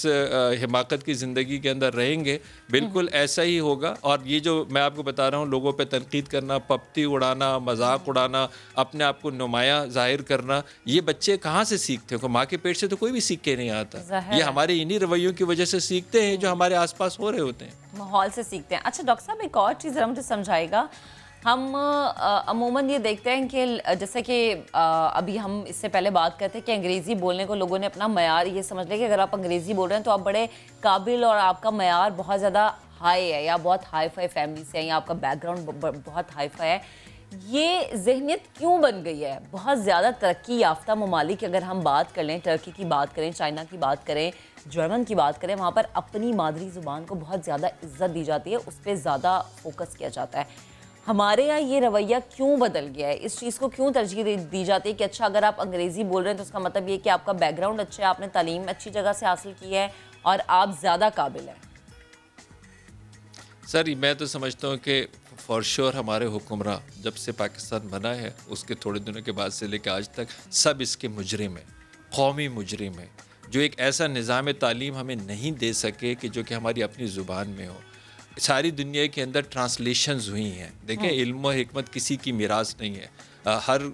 हिमाकत की ज़िंदगी के अंदर रहेंगे बिल्कुल ऐसा ही होगा। और ये जो मैं आपको बता रहा हूँ, लोगों पे तनकीद करना, पप्ती उड़ाना, मजाक उड़ाना, अपने आप को नुमाया जाहिर करना, ये बच्चे कहाँ से सीखते हैं? माँ के पेट से तो कोई भी सीख के नहीं आता, ये हमारे इन्हीं रवैयों की वजह से सीखते हैं जो हमारे आसपास हो रहे होते हैं, माहौल से सीखते हैं। अच्छा डॉक्टर साहब एक और चीज़ मुझे समझाएगा, हम अमूमन ये देखते हैं कि जैसे कि अभी हम इससे पहले बात करते हैं कि अंग्रेज़ी बोलने को लोगों ने अपना मयार ये समझ लिया कि अगर आप अंग्रेज़ी बोल रहे हैं तो आप बड़े काबिल और आपका मयार बहुत ज़्यादा हाई है, या बहुत हाई फाई फैमिली से है, या आपका बैकग्राउंड बहुत हाई फाई है। ये जहनीत क्यों बन गई है? बहुत ज़्यादा तरक्की याफ्ता ममालिक अगर हम बात कर लें, टर्की की बात करें, चाइना की बात करें, जर्मन की बात करें, वहाँ पर अपनी मादरी ज़ुबान को बहुत ज़्यादा इज्जत दी जाती है, उस पर ज़्यादा फोकस किया जाता है। हमारे यहाँ ये रवैया क्यों बदल गया है? इस चीज़ को क्यों तरजीह दी जाती है कि अच्छा अगर आप अंग्रेज़ी बोल रहे हैं तो उसका मतलब ये कि आपका बैकग्राउंड अच्छा है, आपने तालीम अच्छी जगह से हासिल की है और आप ज़्यादा काबिल हैं? सर मैं तो समझता हूँ कि फॉर श्योर हमारे हुक्मरान जब से पाकिस्तान बना है उसके थोड़े दिनों के बाद से लेकर आज तक सब इसके मुजरिम हैं, कौमी मुजरिम हैं, जो एक ऐसा निज़ाम तालीम हमें नहीं दे सके कि जो कि हमारी अपनी ज़ुबान में हो। सारी दुनिया के अंदर ट्रांसलेशंस हुई हैं। देखें इल्म और हिकमत किसी की मीरास नहीं है, हर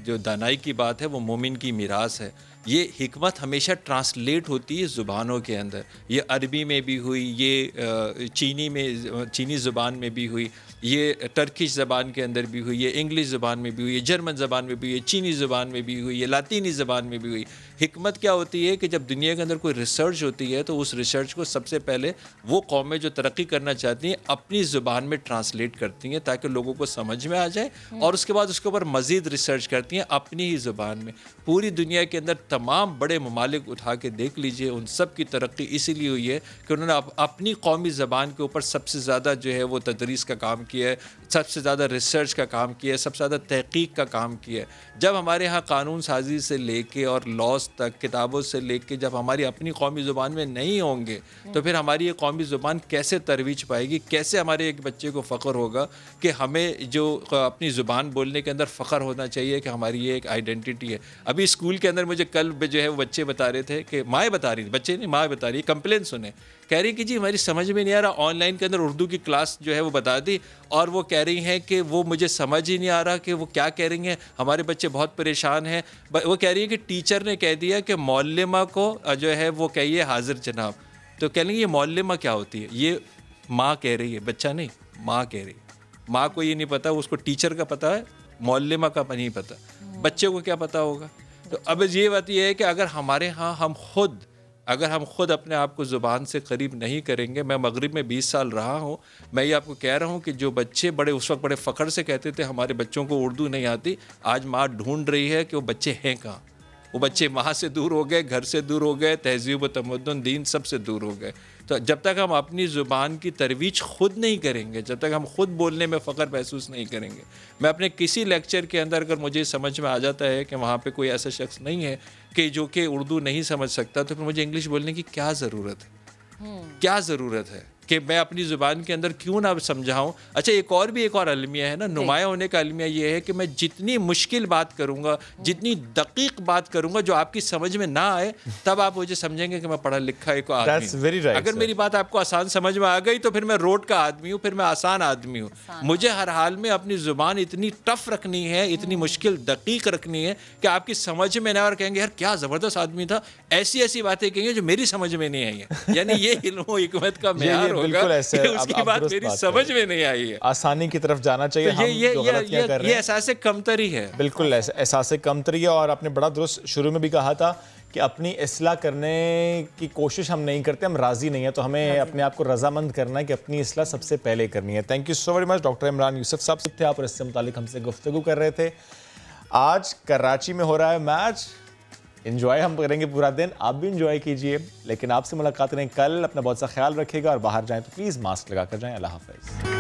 जो दानाई की बात है वो मोमिन की मीरास है। ये हिकमत हमेशा ट्रांसलेट होती है ज़ुबानों के अंदर, ये अरबी में भी हुई, ये चीनी ज़ुबान में भी हुई, ये टर्किश ज़बान के अंदर भी हुई, ये इंग्लिश ज़बान में भी हुई, ये जर्मन ज़बान में भी हुई, चीनी ज़बान में भी हुई, ये लातीनी ज़बान में भी हुई। हिकमत क्या होती है कि जब दुनिया के अंदर कोई रिसर्च होती है तो उस रिसर्च को सबसे पहले वो कौमें जो तरक्की करना चाहती हैं अपनी ज़ुबान में ट्रांसलेट करती हैं ताकि लोगों को समझ में आ जाए, और उसके बाद उसके ऊपर मज़ीद रिसर्च करती हैं अपनी ही ज़ुबान में। पूरी दुनिया के अंदर तमाम बड़े ममालिक उठा के देख लीजिए, उन सब की तरक्की इसीलिए हुई है कि उन्होंने अपनी कौमी ज़बान के ऊपर सबसे ज़्यादा जो है वो तदरीस का काम किया है, सबसे ज़्यादा रिसर्च का काम किया है, सबसे ज़्यादा तहकीक का काम किया है। जब हमारे यहाँ कानून साजी से लेके और लॉज तक, किताबों से लेके जब हमारी अपनी कौमी ज़ुबान में नहीं होंगे तो फिर हमारी ये कौमी ज़ुबान कैसे तरवीज पाएगी? कैसे हमारे एक बच्चे को फ़ख्र होगा कि हमें जो अपनी ज़ुबान बोलने के अंदर फ़ख्र होना चाहिए कि हमारी ये एक आइडेंटिटी है। अभी स्कूल के अंदर मुझे कल जो है वो बच्चे बता रहे थे कि माएँ बता रही, बच्चे नहीं माँ बता रही, कंप्लेन सुने, कह रही कि जी हमारी समझ में नहीं आ रहा, ऑनलाइन के अंदर उर्दू की क्लास जो है वो बता दी और वो कह रही हैं कि वो मुझे समझ ही नहीं आ रहा कि वो क्या कह रही हैं, हमारे बच्चे बहुत परेशान हैं। वो कह रही है कि टीचर ने कह दिया कि मौल्लिमा को जो है वो कहिए हाजिर जनाब। तो कह लेंगे ये मौल्लिमा क्या होती है? ये माँ कह रही है, बच्चा नहीं, माँ कह रही है। माँ को ये नहीं पता, उसको टीचर का पता है, मौल्लिमा का नहीं पता, बच्चे को क्या पता होगा? तो अब ये बात ये है कि अगर हमारे यहाँ अगर हम खुद अपने आप को ज़ुबान से करीब नहीं करेंगे। मैं मगरिब में 20 साल रहा हूँ, मैं ये आपको कह रहा हूँ कि जो बच्चे बड़े उस वक्त बड़े फ़ख्र से कहते थे हमारे बच्चों को उर्दू नहीं आती, आज माँ ढूंढ रही है कि वो बच्चे हैं कहाँ। वो बच्चे माँ से दूर हो गए, घर से दूर हो गए, तहज़ीब व तमद्दुन दीन सब से दूर हो गए। तो जब तक हम अपनी ज़ुबान की तरवीज खुद नहीं करेंगे, जब तक हम खुद बोलने में फ़ख्र महसूस नहीं करेंगे। मैं अपने किसी लेक्चर के अंदर अगर मुझे समझ में आ जाता है कि वहाँ पे कोई ऐसा शख्स नहीं है कि जो कि उर्दू नहीं समझ सकता, तो फिर मुझे इंग्लिश बोलने की क्या ज़रूरत है? क्या ज़रूरत है? कि मैं अपनी ज़ुबान के अंदर क्यों ना समझाऊं। अच्छा, एक और अलमिया है ना, नुमाया होने का अलमिया ये है कि मैं जितनी मुश्किल बात करूंगा, जितनी दकीक बात करूंगा जो आपकी समझ में ना आए, तब आप मुझे समझेंगे कि मैं पढ़ा लिखा एक आदमी हूं। अगर मेरी बात आपको आसान समझ में आ गई तो फिर मैं रोड का आदमी हूँ, फिर मैं आसान आदमी हूँ। मुझे हर हाल में अपनी ज़ुबान इतनी टफ रखनी है, इतनी मुश्किल दकीक रखनी है कि आपकी समझ में ना, और कहेंगे यार क्या ज़बरदस्त आदमी था, ऐसी ऐसी बातें कहेंगे जो मेरी समझ में नहीं आई है। यानी ये इल्म व हिकमत का मेयार होगा कि उसकी बात मेरी समझ में नहीं आई है। आसानी की तरफ जाना चाहिए। तो ये एहसास कमतरी है, बिल्कुल एहसास कमतरी है। और आपने बड़ा दुरुस्त शुरू में भी कहा था कि अपनी इस्लाह करने की कोशिश हम नहीं करते, हम राज़ी नहीं है, तो हमें अपने आप को रजामंद करना है कि अपनी इस्लाह सबसे पहले करनी है। Thank you so very much. Doctor Imran Yousuf साहब थे आप और इससे मुतालिक हमसे गुफ्तगू कर रहे थे। आज कराची में हो रहा है मैच, इंजॉय हम करेंगे पूरा दिन, आप भी इंजॉय कीजिए। लेकिन आपसे मुलाकात करें कल, अपना बहुत सा ख्याल रखिएगा और बाहर जाएं तो प्लीज़ मास्क लगा कर जाएं। अल्लाह हाफ़िज़।